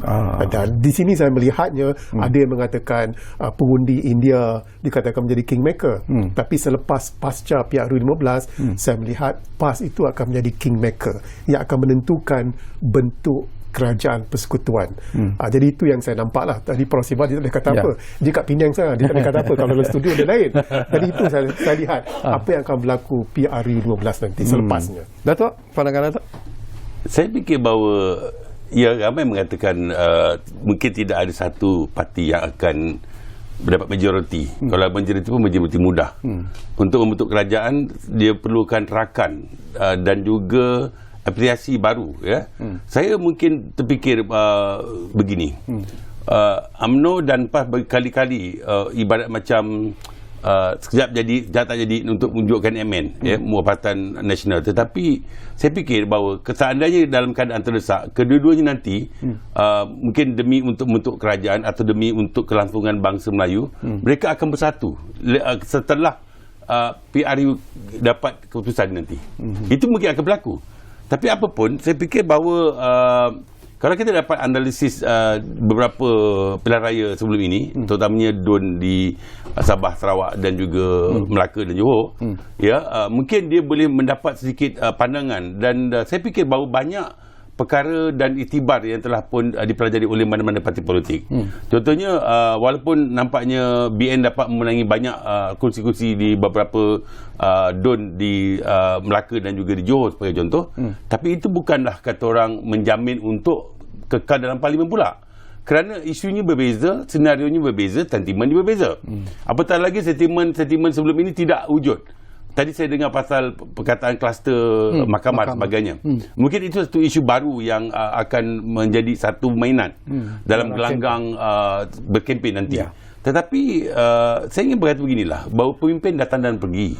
Dan di sini saya melihatnya ada yang mengatakan pengundi India dikatakan menjadi kingmaker. Tapi selepas pasca PRU 15, saya melihat PAS itu akan menjadi kingmaker yang akan menentukan bentuk kerajaan persekutuan. Jadi itu yang saya nampak lah. Tadi Prof. Siva dia tak boleh kata apa. Dia kat Penang sana, dia tak boleh kata apa. Kalau dalam studio dia lain. Jadi itu saya lihat apa yang akan berlaku PRU 12 nanti selepasnya. Datuk, pandangan Datuk? Saya fikir bahawa ramai mengatakan mungkin tidak ada satu parti yang akan mendapat majoriti. Kalau majoriti pun majoriti mudah. Untuk membentuk kerajaan, dia perlukan rakan dan juga apresiasi baru. Saya mungkin terfikir begini. UMNO dan PAS berkali-kali ibarat macam sekejap jadi, sekejap tak jadi untuk menunjukkan MN, Muafatan Nasional. Tetapi saya fikir bahawa seandainya dalam keadaan terdesak, kedua-duanya nanti mungkin demi untuk membentuk kerajaan atau demi untuk kelangsungan bangsa Melayu, mereka akan bersatu setelah PRU dapat keputusan nanti. Itu mungkin akan berlaku. Tapi apapun, saya fikir bahawa kalau kita dapat analisis beberapa pilihan raya sebelum ini, terutamanya DUN di Sabah, Sarawak dan juga Melaka dan Johor, mungkin dia boleh mendapat sedikit pandangan, dan saya fikir bahawa banyak perkara dan iktibar yang telah pun dipelajari oleh mana-mana parti politik. Contohnya, walaupun nampaknya BN dapat memenangi banyak kursi-kursi di beberapa DUN di Melaka dan juga di Johor sebagai contoh, tapi itu bukanlah kata orang menjamin untuk kekal dalam parlimen pula. Kerana isunya berbeza, senarionya berbeza, sentimennya berbeza. Apatah lagi sentimen sebelum ini tidak wujud. Tadi saya dengar pasal perkataan kluster mahkamah dan sebagainya. Mungkin itu satu isu baru yang akan menjadi satu mainan dalam gelanggang berkempen nanti. Tetapi saya ingin berkata beginilah, bahawa pemimpin datang dan pergi.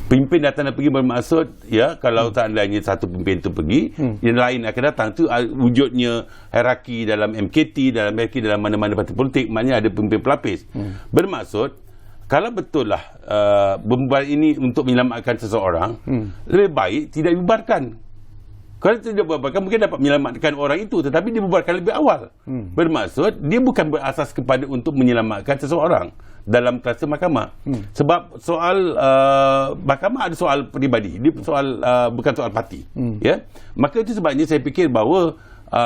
Pemimpin datang dan pergi bermaksud, kalau seandainya satu pemimpin itu pergi, yang lain akan datang. Itu wujudnya hierarki dalam MKT, dalam mana-mana parti politik, maknanya ada pemimpin pelapis. Bermaksud, kalau betul lah berbual ini untuk menyelamatkan seseorang, lebih baik tidak dibubarkan. Kalau tidak bubarkan, mungkin dapat menyelamatkan orang itu, tetapi dia bubarkan lebih awal. Bermaksud dia bukan berasas kepada untuk menyelamatkan seseorang dalam kelasa mahkamah. Sebab soal mahkamah ada soal peribadi, dia soal bukan soal parti. Ya, maka itu sebabnya saya fikir bahawa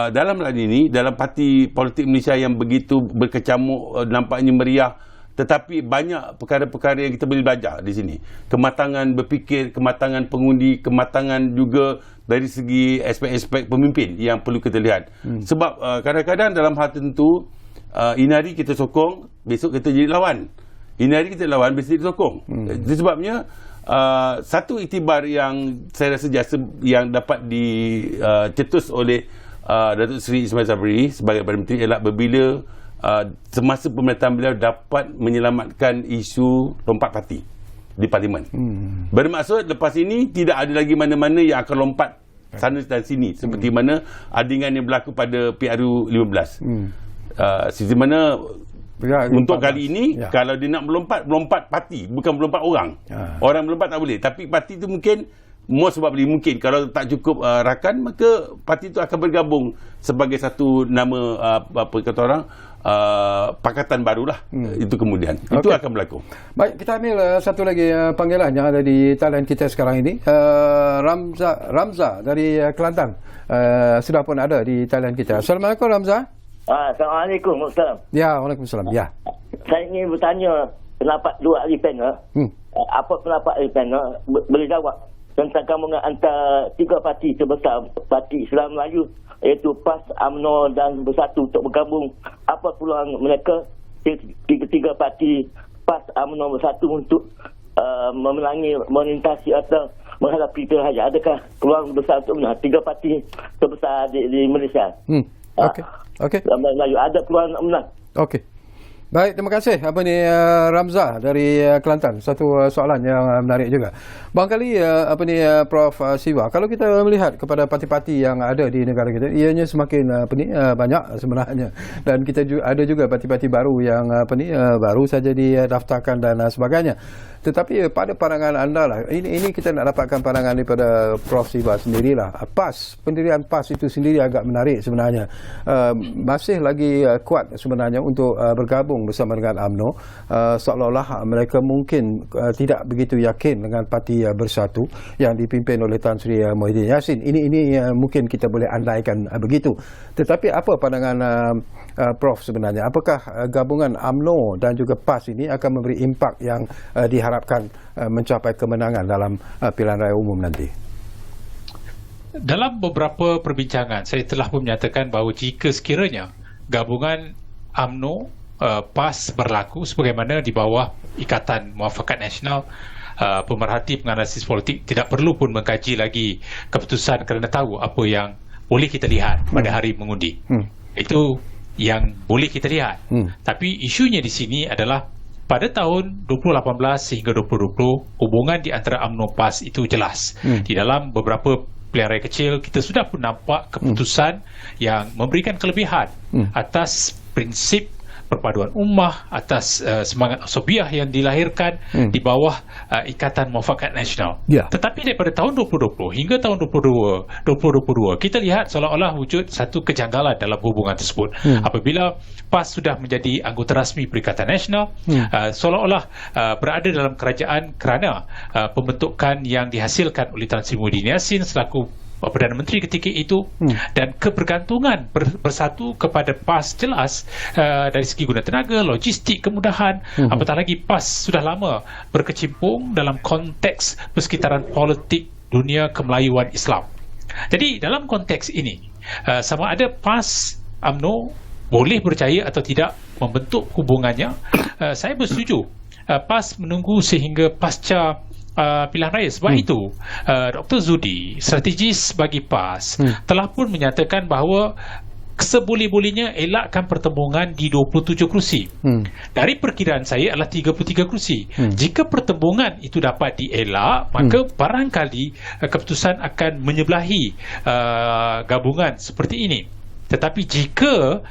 dalam hal ini, dalam parti politik Malaysia yang begitu berkecamuk, nampaknya meriah, tetapi banyak perkara-perkara yang kita boleh belajar di sini. Kematangan berfikir, kematangan pengundi, kematangan juga dari segi aspek-aspek pemimpin yang perlu kita lihat. Sebab kadang-kadang dalam hal tertentu, ini hari kita sokong, besok kita jadi lawan. Ini hari kita lawan, besok kita sokong. Itu sebabnya satu iktibar yang saya rasa jasa yang dapat dicetus oleh Datuk Seri Ismail Sabri sebagai Perdana Menteri ialah apabila semasa pemerintahan beliau dapat menyelamatkan isu lompat parti di Parlimen. Bermaksud lepas ini tidak ada lagi mana-mana yang akan lompat sana dan sini seperti mana adingan yang berlaku pada PRU 15. Seperti mana untuk kali ini kalau dia nak melompat parti, bukan melompat orang. Orang melompat tak boleh, tapi parti itu mungkin most probably mungkin kalau tak cukup rakan, maka parti itu akan bergabung sebagai satu nama apa kata orang pakatan barulah. Itu kemudian itu akan berlaku. Baik, kita ambil satu lagi panggilan yang ada di talian kita sekarang ini. Ramza dari Kelantan sudah pun ada di talian kita. Assalamualaikum Ramza. Assalamualaikum Ustaz. Ya, Waalaikumsalam. Ya. Saya ingin bertanya pendapat dua ahli panel. Apa pendapat ahli panel boleh jawab tentang gabungan antara tiga parti terbesar Parti Islam Melayu iaitu PAS, UMNO dan Bersatu untuk bergabung. Apa peluang mereka tiga parti PAS, UMNO, Bersatu untuk memenangi, melintasi atau menghadapi pilihan raya? Adakah peluang besar untuk menang tiga parti terbesar di Malaysia? Okey. Melayu ada peluang nak menang. Okey. Baik, terima kasih. Apa ni Ramza dari Kelantan. Satu soalan yang menarik juga. Barangkali Prof Siva, kalau kita melihat kepada parti-parti yang ada di negara kita, ianya semakin banyak sebenarnya. Dan kita juga ada juga parti-parti baru yang baru saja didaftarkan dan sebagainya. Tetapi pada pandangan anda lah, ini kita nak dapatkan pandangan daripada Prof Siva sendirilah. PAS, pendirian PAS itu sendiri agak menarik sebenarnya. Masih lagi kuat sebenarnya untuk bergabung bersama dengan UMNO, seolah-olah mereka mungkin tidak begitu yakin dengan parti Bersatu yang dipimpin oleh Tan Sri Muhyiddin Yassin. Ini mungkin kita boleh andaikan begitu. Tetapi apa pandangan Prof sebenarnya? Apakah gabungan UMNO dan juga PAS ini akan memberi impak yang diharapkan mencapai kemenangan dalam pilihan raya umum nanti? Dalam beberapa perbincangan, saya telah pun menyatakan bahawa jika sekiranya gabungan UMNO PAS berlaku sebagaimana di bawah Ikatan Muafakat Nasional, pemerhati penganalisis politik tidak perlu pun mengkaji lagi keputusan kerana tahu apa yang boleh kita lihat pada hari mengundi. Itu yang boleh kita lihat. Tapi isunya di sini adalah pada tahun 2018 sehingga 2020 hubungan di antara UMNO PAS itu jelas. Di dalam beberapa pilihan raya kecil kita sudah pun nampak keputusan yang memberikan kelebihan atas prinsip perpaduan ummah, atas semangat asobiah yang dilahirkan di bawah Ikatan Muafakat Nasional. Tetapi daripada tahun 2020 hingga tahun 2022 kita lihat seolah-olah wujud satu kejanggalan dalam hubungan tersebut. Apabila PAS sudah menjadi anggota rasmi Perikatan Nasional, seolah-olah berada dalam kerajaan kerana pembentukan yang dihasilkan oleh Tan Sri Muhyiddin Yassin selaku Perdana Menteri ketika itu, dan kebergantungan Bersatu kepada PAS jelas dari segi guna tenaga, logistik, kemudahan. Apatah lagi PAS sudah lama berkecimpung dalam konteks persekitaran politik dunia kemelayuan Islam. Jadi dalam konteks ini, sama ada PAS UMNO boleh percaya atau tidak membentuk hubungannya, saya bersetuju PAS menunggu sehingga pasca pilihan raya. Sebab itu Dr. Zudi, strategis bagi PAS, telah pun menyatakan bahawa seboleh-bolehnya elakkan pertembungan di 27 kerusi. Dari perkiraan saya adalah 33 kerusi. Jika pertembungan itu dapat dielak, maka barangkali keputusan akan menyebelahi gabungan seperti ini. Tetapi jika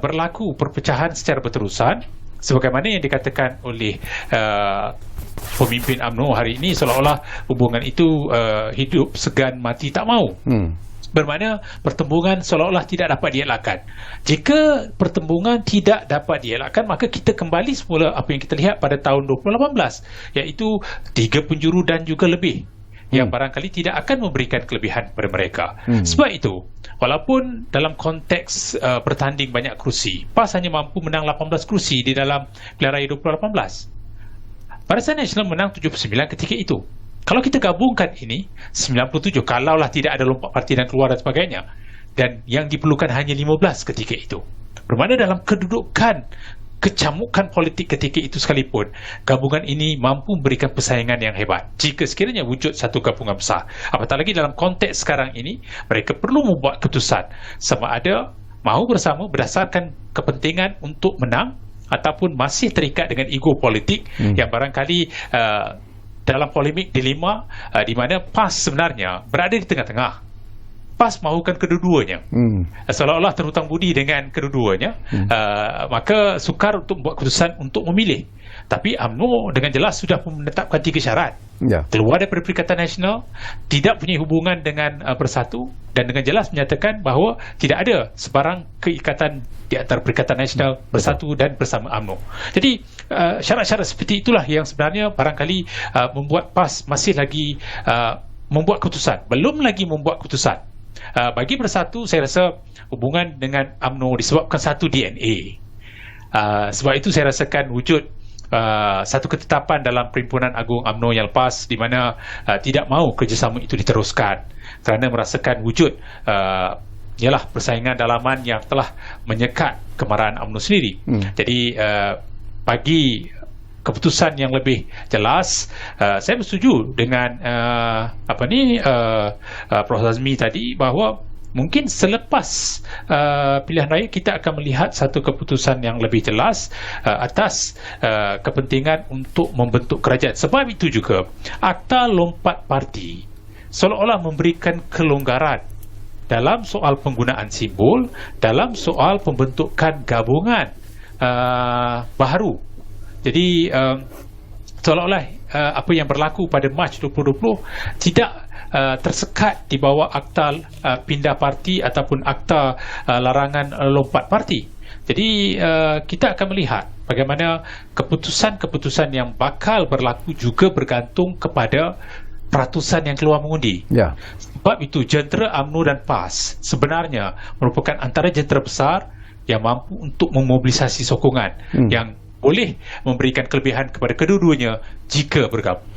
berlaku perpecahan secara berterusan, sebagaimana yang dikatakan oleh pemimpin UMNO hari ini, seolah-olah hubungan itu hidup segan mati tak mau. bermakna pertembungan seolah-olah tidak dapat dielakkan. Jika pertembungan tidak dapat dielakkan, maka kita kembali semula apa yang kita lihat pada tahun 2018, iaitu 3 penjuru dan juga lebih yang barangkali tidak akan memberikan kelebihan kepada mereka. Sebab itu, walaupun dalam konteks bertanding banyak kerusi, PAS hanya mampu menang 18 kerusi di dalam pilihan raya 2018. Barisan Nasional menang 79 ketika itu. Kalau kita gabungkan ini, 97, kalaulah tidak ada lompat parti dan keluar dan sebagainya, dan yang diperlukan hanya 15 ketika itu. Bermakna dalam kedudukan kecamukan politik ketika itu sekalipun, gabungan ini mampu memberikan persaingan yang hebat jika sekiranya wujud satu gabungan besar. Apatah lagi dalam konteks sekarang ini, mereka perlu membuat keputusan sama ada mahu bersama berdasarkan kepentingan untuk menang ataupun masih terikat dengan ego politik yang barangkali dalam polemik dilema di mana PAS sebenarnya berada di tengah-tengah. PAS mahukan kedua-duanya. Seolah-olah terhutang budi dengan kedua-duanya, maka sukar untuk membuat keputusan untuk memilih. Tapi UMNO dengan jelas sudah menetapkan 3 syarat. Keluar daripada Perikatan Nasional, tidak punya hubungan dengan Bersatu, dan dengan jelas menyatakan bahawa tidak ada sebarang keikatan di antara Perikatan Nasional, Bersatu dan bersama UMNO. Jadi syarat-syarat seperti itulah yang sebenarnya barangkali membuat PAS masih lagi membuat keputusan, belum lagi membuat keputusan. Bagi Bersatu, saya rasa hubungan dengan UMNO disebabkan satu DNA. Sebab itu saya rasakan wujud satu ketetapan dalam Perhimpunan Agung UMNO yang lepas di mana tidak mahu kerjasama itu diteruskan kerana merasakan wujud ialah persaingan dalaman yang telah menyekat kemarahan UMNO sendiri. Jadi bagi keputusan yang lebih jelas, saya bersetuju dengan Prof. Azmi tadi bahawa mungkin selepas pilihan raya kita akan melihat satu keputusan yang lebih jelas atas kepentingan untuk membentuk kerajaan. Sebab itu juga Akta Lompat Parti seolah-olah memberikan kelonggaran dalam soal penggunaan simbol, dalam soal pembentukan gabungan baharu. Jadi seolah-olah apa yang berlaku pada Mac 2020 tidak tersekat di bawah akta pindah parti ataupun akta larangan lompat parti. Jadi kita akan melihat bagaimana keputusan-keputusan yang bakal berlaku juga bergantung kepada peratusan yang keluar mengundi. Sebab itu jentera UMNO dan PAS sebenarnya merupakan antara jentera besar yang mampu untuk memobilisasi sokongan yang boleh memberikan kelebihan kepada kedua-duanya jika bergabung.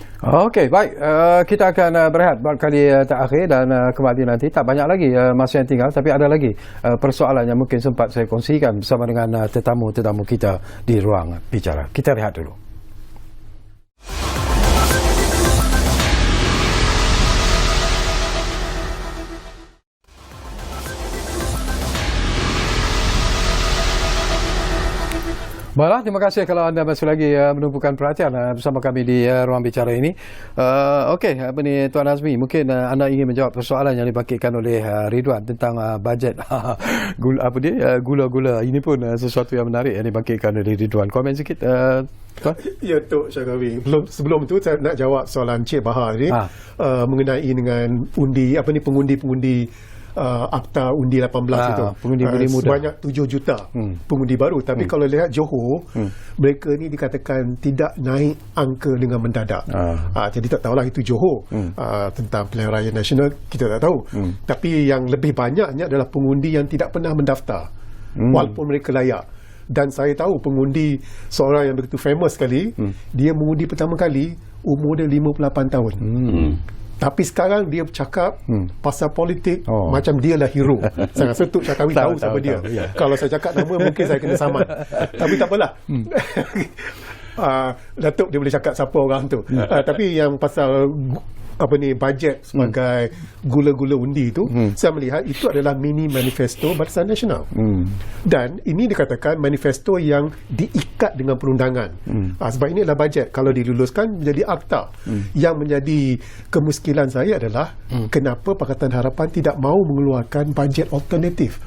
Okey, baik. Kita akan berehat buat kali terakhir dan kembali nanti. Tak banyak lagi masa yang tinggal, tapi ada lagi persoalan yang mungkin sempat saya kongsikan bersama dengan tetamu-tetamu kita di ruang bicara. Kita rehat dulu. Baiklah, terima kasih kalau anda masih lagi menumpukan perhatian bersama kami di ruang bicara ini. Okey, Tuan Azmi, mungkin anda ingin menjawab persoalan yang dibangkitkan oleh Ridwan tentang bajet gula-gula. Ini pun sesuatu yang menarik yang dibangkitkan oleh Ridwan. Komen sikit, Tuan. Ya, Tok Syarawi. Sebelum tu saya nak jawab soalan Cik Bahar ni mengenai dengan pengundi-pengundi Akta Undi 18 itu pengundi-pengundi muda sebanyak 7 juta pengundi baru. Tapi kalau lihat Johor, mereka ni dikatakan tidak naik angka dengan mendadak. Jadi tak tahulah itu Johor. Tentang pilihan raya nasional kita tak tahu. Tapi yang lebih banyaknya adalah pengundi yang tidak pernah mendaftar walaupun mereka layak. Dan saya tahu pengundi seorang yang begitu famous sekali, dia mengundi pertama kali umur dia 58 tahun. Tapi sekarang dia bercakap pasal politik macam dia lah hero. Saya rasa Tok Syarawi tahu siapa dia. Kalau saya cakap nama mungkin saya kena saman. Tapi tak apalah. Datuk dia boleh cakap siapa orang tu. Tapi yang pasal bajet sebagai gula-gula undi itu, saya melihat itu adalah mini manifesto Barisan Nasional. Dan ini dikatakan manifesto yang diikat dengan perundangan. Sebab ini adalah bajet. Kalau diluluskan menjadi akta. Yang menjadi kemuskilan saya adalah kenapa Pakatan Harapan tidak mahu mengeluarkan bajet alternatif.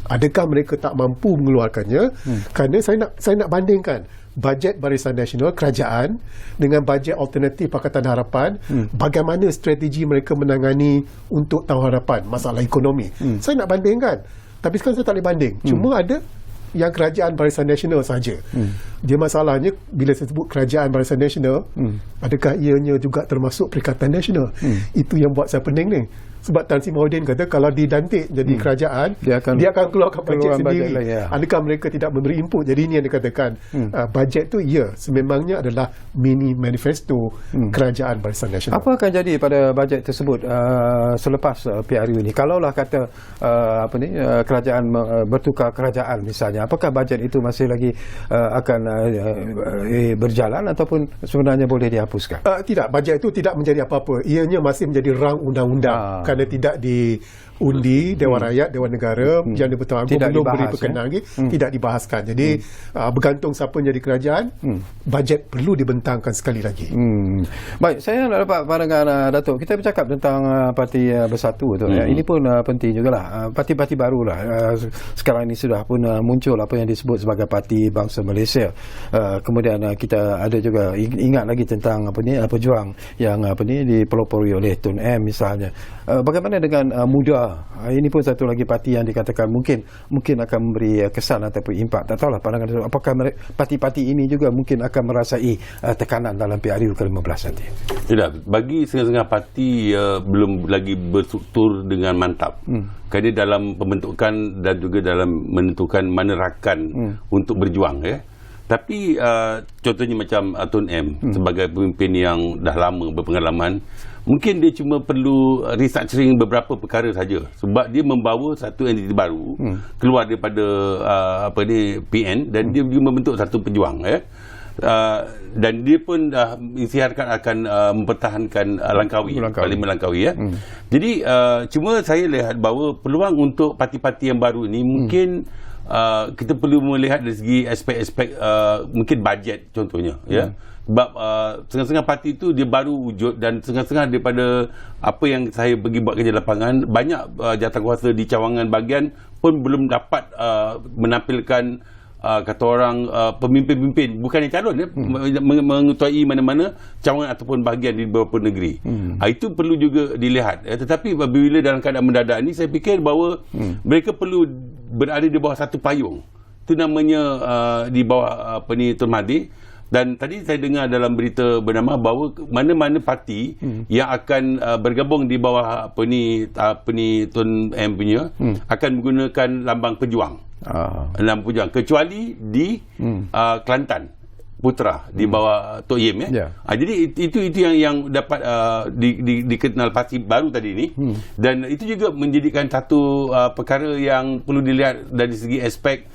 Adakah mereka tak mampu mengeluarkannya? Kerana saya nak bandingkan bajet Barisan Nasional kerajaan dengan bajet alternatif Pakatan Harapan, bagaimana strategi mereka menangani untuk tahun hadapan masalah ekonomi. Saya nak bandingkan, tapi sekarang saya tak boleh banding. Cuma ada yang kerajaan Barisan Nasional saja. Dia masalahnya bila saya sebut kerajaan Barisan Nasional, adakah ianya juga termasuk Perikatan Nasional? Itu yang buat saya pening ni. Sebab Tan Sri Mahyudin kata kalau dilantik jadi kerajaan, dia akan keluarkan bajet sendiri. Adakah mereka tidak memberi input? Jadi ini yang dikatakan bajet tu sememangnya adalah mini manifesto kerajaan Barisan Nasional. Apa akan jadi pada bajet tersebut selepas PRU ini? Kalaulah kata kerajaan bertukar kerajaan misalnya, apakah bajet itu masih lagi akan berjalan ataupun sebenarnya boleh dihapuskan? Tidak, bajet itu tidak menjadi apa-apa. Ianya masih menjadi rang undang-undang. Kerana tidak diundi Dewan Rakyat, Dewan Negara, Jana Bertuan Agong belum beri perkenan lagi, tidak dibahaskan. Jadi bergantung siapa jadi kerajaan, bajet perlu dibentangkan sekali lagi. Baik, saya nak dapat pandangan Datuk. Kita bercakap tentang Parti Bersatu tu. Ini pun penting jugalah. Parti-parti barulah sekarang ini sudah pun muncul apa yang disebut sebagai Parti Bangsa Malaysia. Kemudian kita ada juga ingat lagi tentang pejuang yang dipelopori oleh Tun M misalnya. Bagaimana dengan muda? Ini pun satu lagi parti yang dikatakan mungkin akan memberi kesan ataupun impak. Tak tahulah pandangan apakah parti-parti ini juga mungkin akan merasai tekanan dalam PRU ke-15 nanti. Tidak, bagi setengah-setengah parti belum lagi berstruktur dengan mantap. Kerana dalam pembentukan dan juga dalam menentukan mana rakan untuk berjuang Tapi contohnya macam Tun M sebagai pemimpin yang dah lama berpengalaman, mungkin dia cuma perlu restructuring beberapa perkara saja, sebab dia membawa satu entiti baru keluar daripada PN dan dia membentuk satu pejuang dan dia pun dah isytiharkan akan mempertahankan Parlimen Langkawi Jadi cuma saya lihat bahawa peluang untuk parti-parti yang baru ini mungkin kita perlu melihat dari segi aspek-aspek mungkin bajet contohnya sebab setengah-setengah parti itu dia baru wujud dan setengah-setengah daripada apa yang saya pergi buat kerja lapangan, banyak jawatankuasa di cawangan bahagian pun belum dapat menampilkan kata orang pemimpin-pemimpin bukan yang calon mengetuai mana-mana cawangan ataupun bahagian di beberapa negeri. Itu perlu juga dilihat tetapi apabila dalam keadaan mendadak ini saya fikir bahawa mereka perlu berada di bawah satu payung. Itu namanya di bawah Tun Mahathir. Dan tadi saya dengar dalam berita bernama bahawa mana-mana parti yang akan bergabung di bawah Tun M punya akan menggunakan lambang pejuang. Lambang pejuang kecuali di Kelantan Putra di bawah Tok Yim jadi itu yang dapat dikenal parti baru tadi ini dan itu juga menjadikan satu perkara yang perlu dilihat dari segi aspek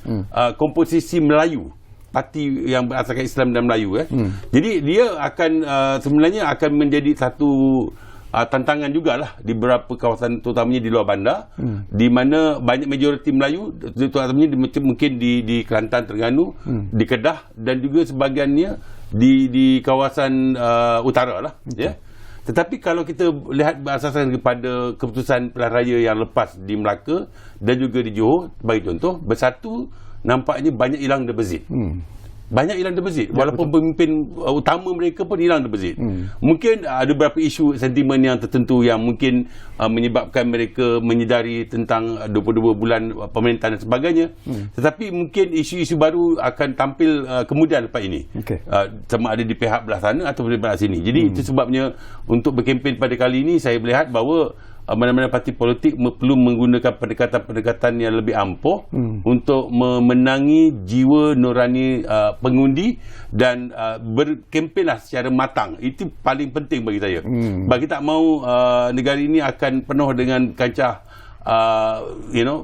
komposisi Melayu, parti yang berasaskan Islam dan Melayu Jadi dia akan sebenarnya akan menjadi satu tantangan jugalah di beberapa kawasan terutamanya di luar bandar di mana banyak majoriti Melayu terutamanya mungkin di Kelantan, Terengganu, di Kedah dan juga sebahagiannya di kawasan utara lah Tetapi kalau kita lihat berasaskan kepada keputusan pilihan raya yang lepas di Melaka dan juga di Johor sebagai contoh, Bersatu nampaknya banyak hilang deposit. Banyak hilang deposit walaupun pemimpin utama mereka pun hilang deposit. Mungkin ada beberapa isu sentimen yang tertentu yang mungkin menyebabkan mereka menyedari tentang 22 bulan pemerintahan dan sebagainya. Tetapi mungkin isu-isu baru akan tampil kemudian lepas ini. Sama ada di pihak belah sana atau di belah sini. Jadi itu sebabnya untuk berkempen pada kali ini saya melihat bahawa mana-mana parti politik perlu menggunakan pendekatan-pendekatan yang lebih ampuh untuk memenangi jiwa nurani pengundi dan berkempenlah secara matang. Itu paling penting bagi saya. Bagi tak mahu negara ini akan penuh dengan kancah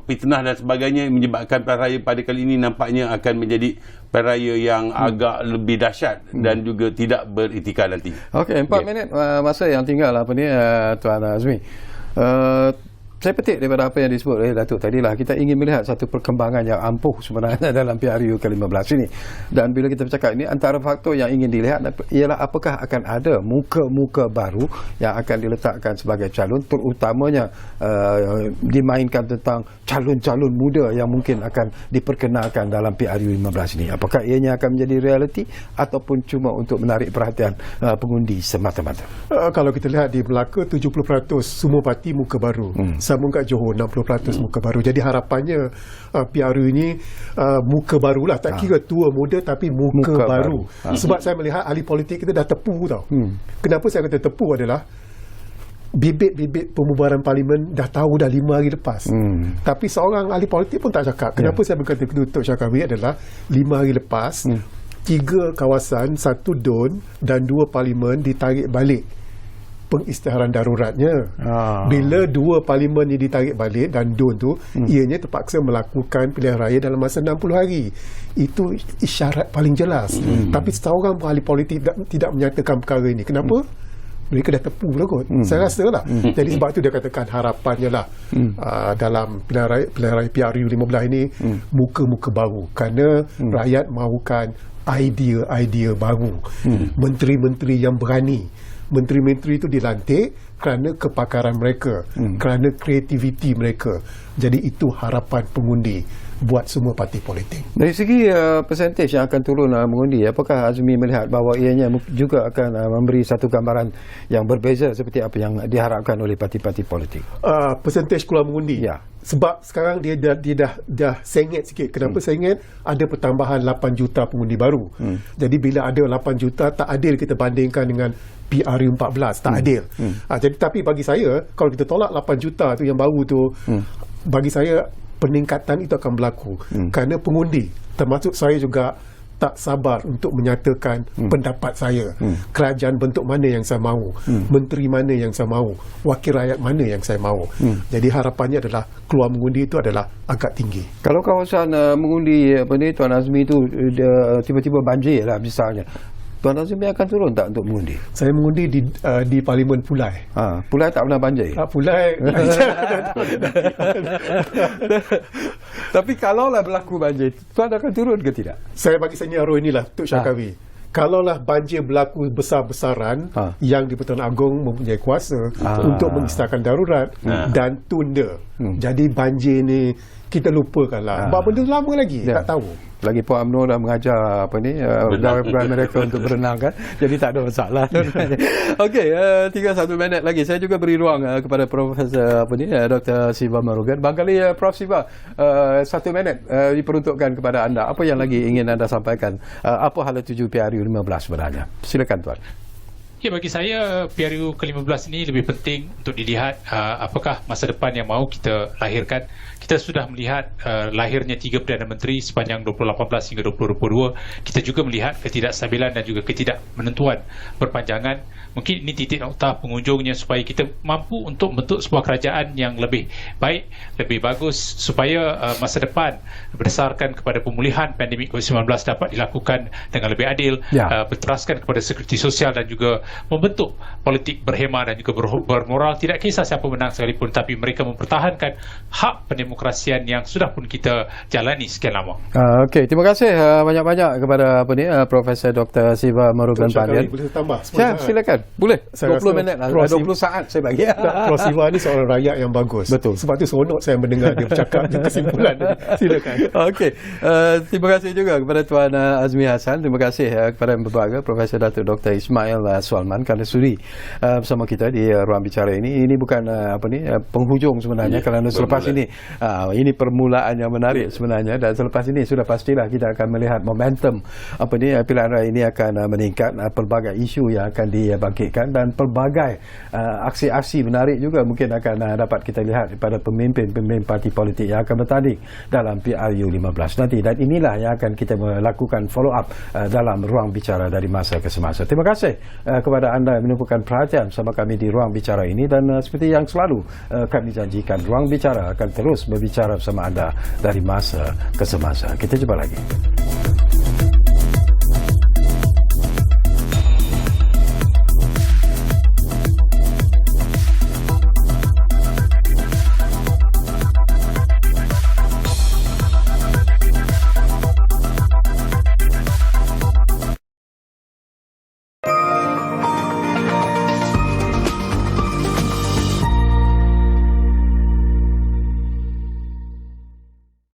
fitnah dan sebagainya menyebabkan pilihan raya pada kali ini nampaknya akan menjadi pilihan raya yang agak lebih dahsyat dan juga tidak beritikad nanti. Okey, 4 minit masa yang tinggal Tuan Azmi. Saya petik daripada apa yang disebut oleh Datuk tadilah, kita ingin melihat satu perkembangan yang ampuh sebenarnya dalam PRU ke-15 ini. Dan bila kita bercakap ini, antara faktor yang ingin dilihat ialah apakah akan ada muka-muka baru yang akan diletakkan sebagai calon, terutamanya dimainkan tentang calon-calon muda yang mungkin akan diperkenalkan dalam PRU 15 ini. Apakah ianya akan menjadi realiti ataupun cuma untuk menarik perhatian pengundi semata-mata? Kalau kita lihat di Melaka, 70% semua parti muka baru. Sama kat Johor 60% muka baru. Jadi harapannya PRU ini muka barulah, tak kira tua muda tapi muka baru. Sebab saya melihat ahli politik kita dah tepu tau. Kenapa saya kata tepu adalah bibit-bibit pembubaran parlimen dah tahu dah 5 hari lepas. Tapi seorang ahli politik pun tak cakap. Kenapa saya berkata begitu, Syakawi, adalah 5 hari lepas 3 kawasan, 1 DUN dan 2 parlimen ditarik balik pengisytiharan daruratnya. Bila 2 parlimen ni ditarik balik dan DUN tu, ianya terpaksa melakukan pilihan raya dalam masa 60 hari. Itu isyarat paling jelas. Tapi seorang ahli politik tidak menyatakan perkara ini. Kenapa? Mereka dah tepu dah kot. Saya rasa lah. Jadi sebab tu dia katakan harapannya lah dalam pilihan raya PRU 15 ini muka-muka baru. Kerana rakyat mahukan idea-idea baru. Menteri-menteri yang berani. Menteri-menteri itu dilantik kerana kepakaran mereka, kerana kreativiti mereka. Jadi itu harapan pengundi buat semua parti politik. Dari segi persentage yang akan turun mengundi, apakah Azmi melihat bahawa ianya juga akan memberi satu gambaran yang berbeza seperti apa yang diharapkan oleh parti-parti politik? Persentage keluar mengundi. Ya. Sebab sekarang dia dah sengit sikit. Kenapa sengit? Ada pertambahan 8 juta pengundi baru. Jadi bila ada 8 juta, tak adil kita bandingkan dengan PRU 14. Tak adil. Jadi tapi bagi saya, kalau kita tolak 8 juta tu yang baru tu, bagi saya peningkatan itu akan berlaku. Kerana pengundi, termasuk saya juga, tak sabar untuk menyatakan pendapat saya. Kerajaan bentuk mana yang saya mahu, menteri mana yang saya mahu, wakil rakyat mana yang saya mahu. Jadi harapannya adalah keluar mengundi itu adalah agak tinggi. Kalau kawasan mengundi Tuan Azmi itu tiba-tiba banjir lah misalnya, Tuan Azmi akan turun tak untuk mengundi? Saya mengundi di Parlimen Pulai. Pulai tak pernah banjir? Pulai. Tapi kalaulah berlaku banjir, Tuan akan turun ke tidak? Saya bagi senyaro inilah, Tuk Syakawi. Kalaulah banjir berlaku besar-besaran, yang di Pertuan Agong mempunyai kuasa untuk mengisytiharkan darurat dan tunda. Jadi banjir ni kita lupakanlah. Sebab benda lama lagi, tak tahu. Lagi Puan UMNO dah mengajar pegawai-pegawai mereka untuk berenang kan. Jadi tak ada masalah. Okey, tinggal 1 minit lagi. Saya juga beri ruang kepada Profesor Dr. Siva Marugan. Barangkali Prof Siva, 1 minit diperuntukkan kepada anda. Apa yang lagi ingin anda sampaikan? Apa hala tuju PRU 15 sebenarnya? Silakan Tuan. Ya, bagi saya PRU ke-15 ini lebih penting untuk dilihat apakah masa depan yang mahu kita lahirkan. Kita sudah melihat lahirnya 3 Perdana Menteri sepanjang 2018 hingga 2022. Kita juga melihat ketidakstabilan dan juga ketidakmenentuan berpanjangan. Mungkin ini titik nokta pengunjungnya supaya kita mampu untuk membentuk sebuah kerajaan yang lebih baik, lebih bagus, supaya masa depan berdasarkan kepada pemulihan pandemik COVID-19 dapat dilakukan dengan lebih adil, berteraskan kepada sekuriti sosial dan juga membentuk politik berhemah dan juga bermoral. Tidak kisah siapa menang sekalipun, tapi mereka mempertahankan hak pendemokrasian yang sudah pun kita jalani sekian lama. Okey, terima kasih banyak-banyak kepada Profesor Dr. Siva Marugan Pandian. Boleh tambah? Ya, silakan. Boleh. Saya 20 minit lah. 20 saat saya bagi. Prof Siva ni seorang rakyat yang bagus. Betul. Sebab tu seronok saya mendengar dia bercakap kesimpulan tadi. Silakan. Okey. Terima kasih juga kepada Tuan Azmi Hassan. Terima kasih kepada berbahagia Profesor Datuk Dr. Ismail Sualman kerana sudi bersama kita di ruang bicara ini. Ini bukan penghujung sebenarnya, kerana selepas ini ini permulaan yang menarik sebenarnya, dan selepas ini sudah pastilah kita akan melihat momentum pilihan raya ini akan meningkat, pelbagai isu yang akan dibangkitkan dan pelbagai aksi-aksi menarik juga mungkin akan dapat kita lihat pada pemimpin-pemimpin parti politik yang akan bertanding dalam PRU 15 nanti, dan inilah yang akan kita melakukan follow up dalam ruang bicara dari masa ke semasa. Terima kasih kepada anda yang menumpukan perhatian bersama kami di ruang bicara ini, dan seperti yang selalu kami janjikan, ruang bicara akan terus berbicara bersama anda dari masa ke semasa. Kita jumpa lagi.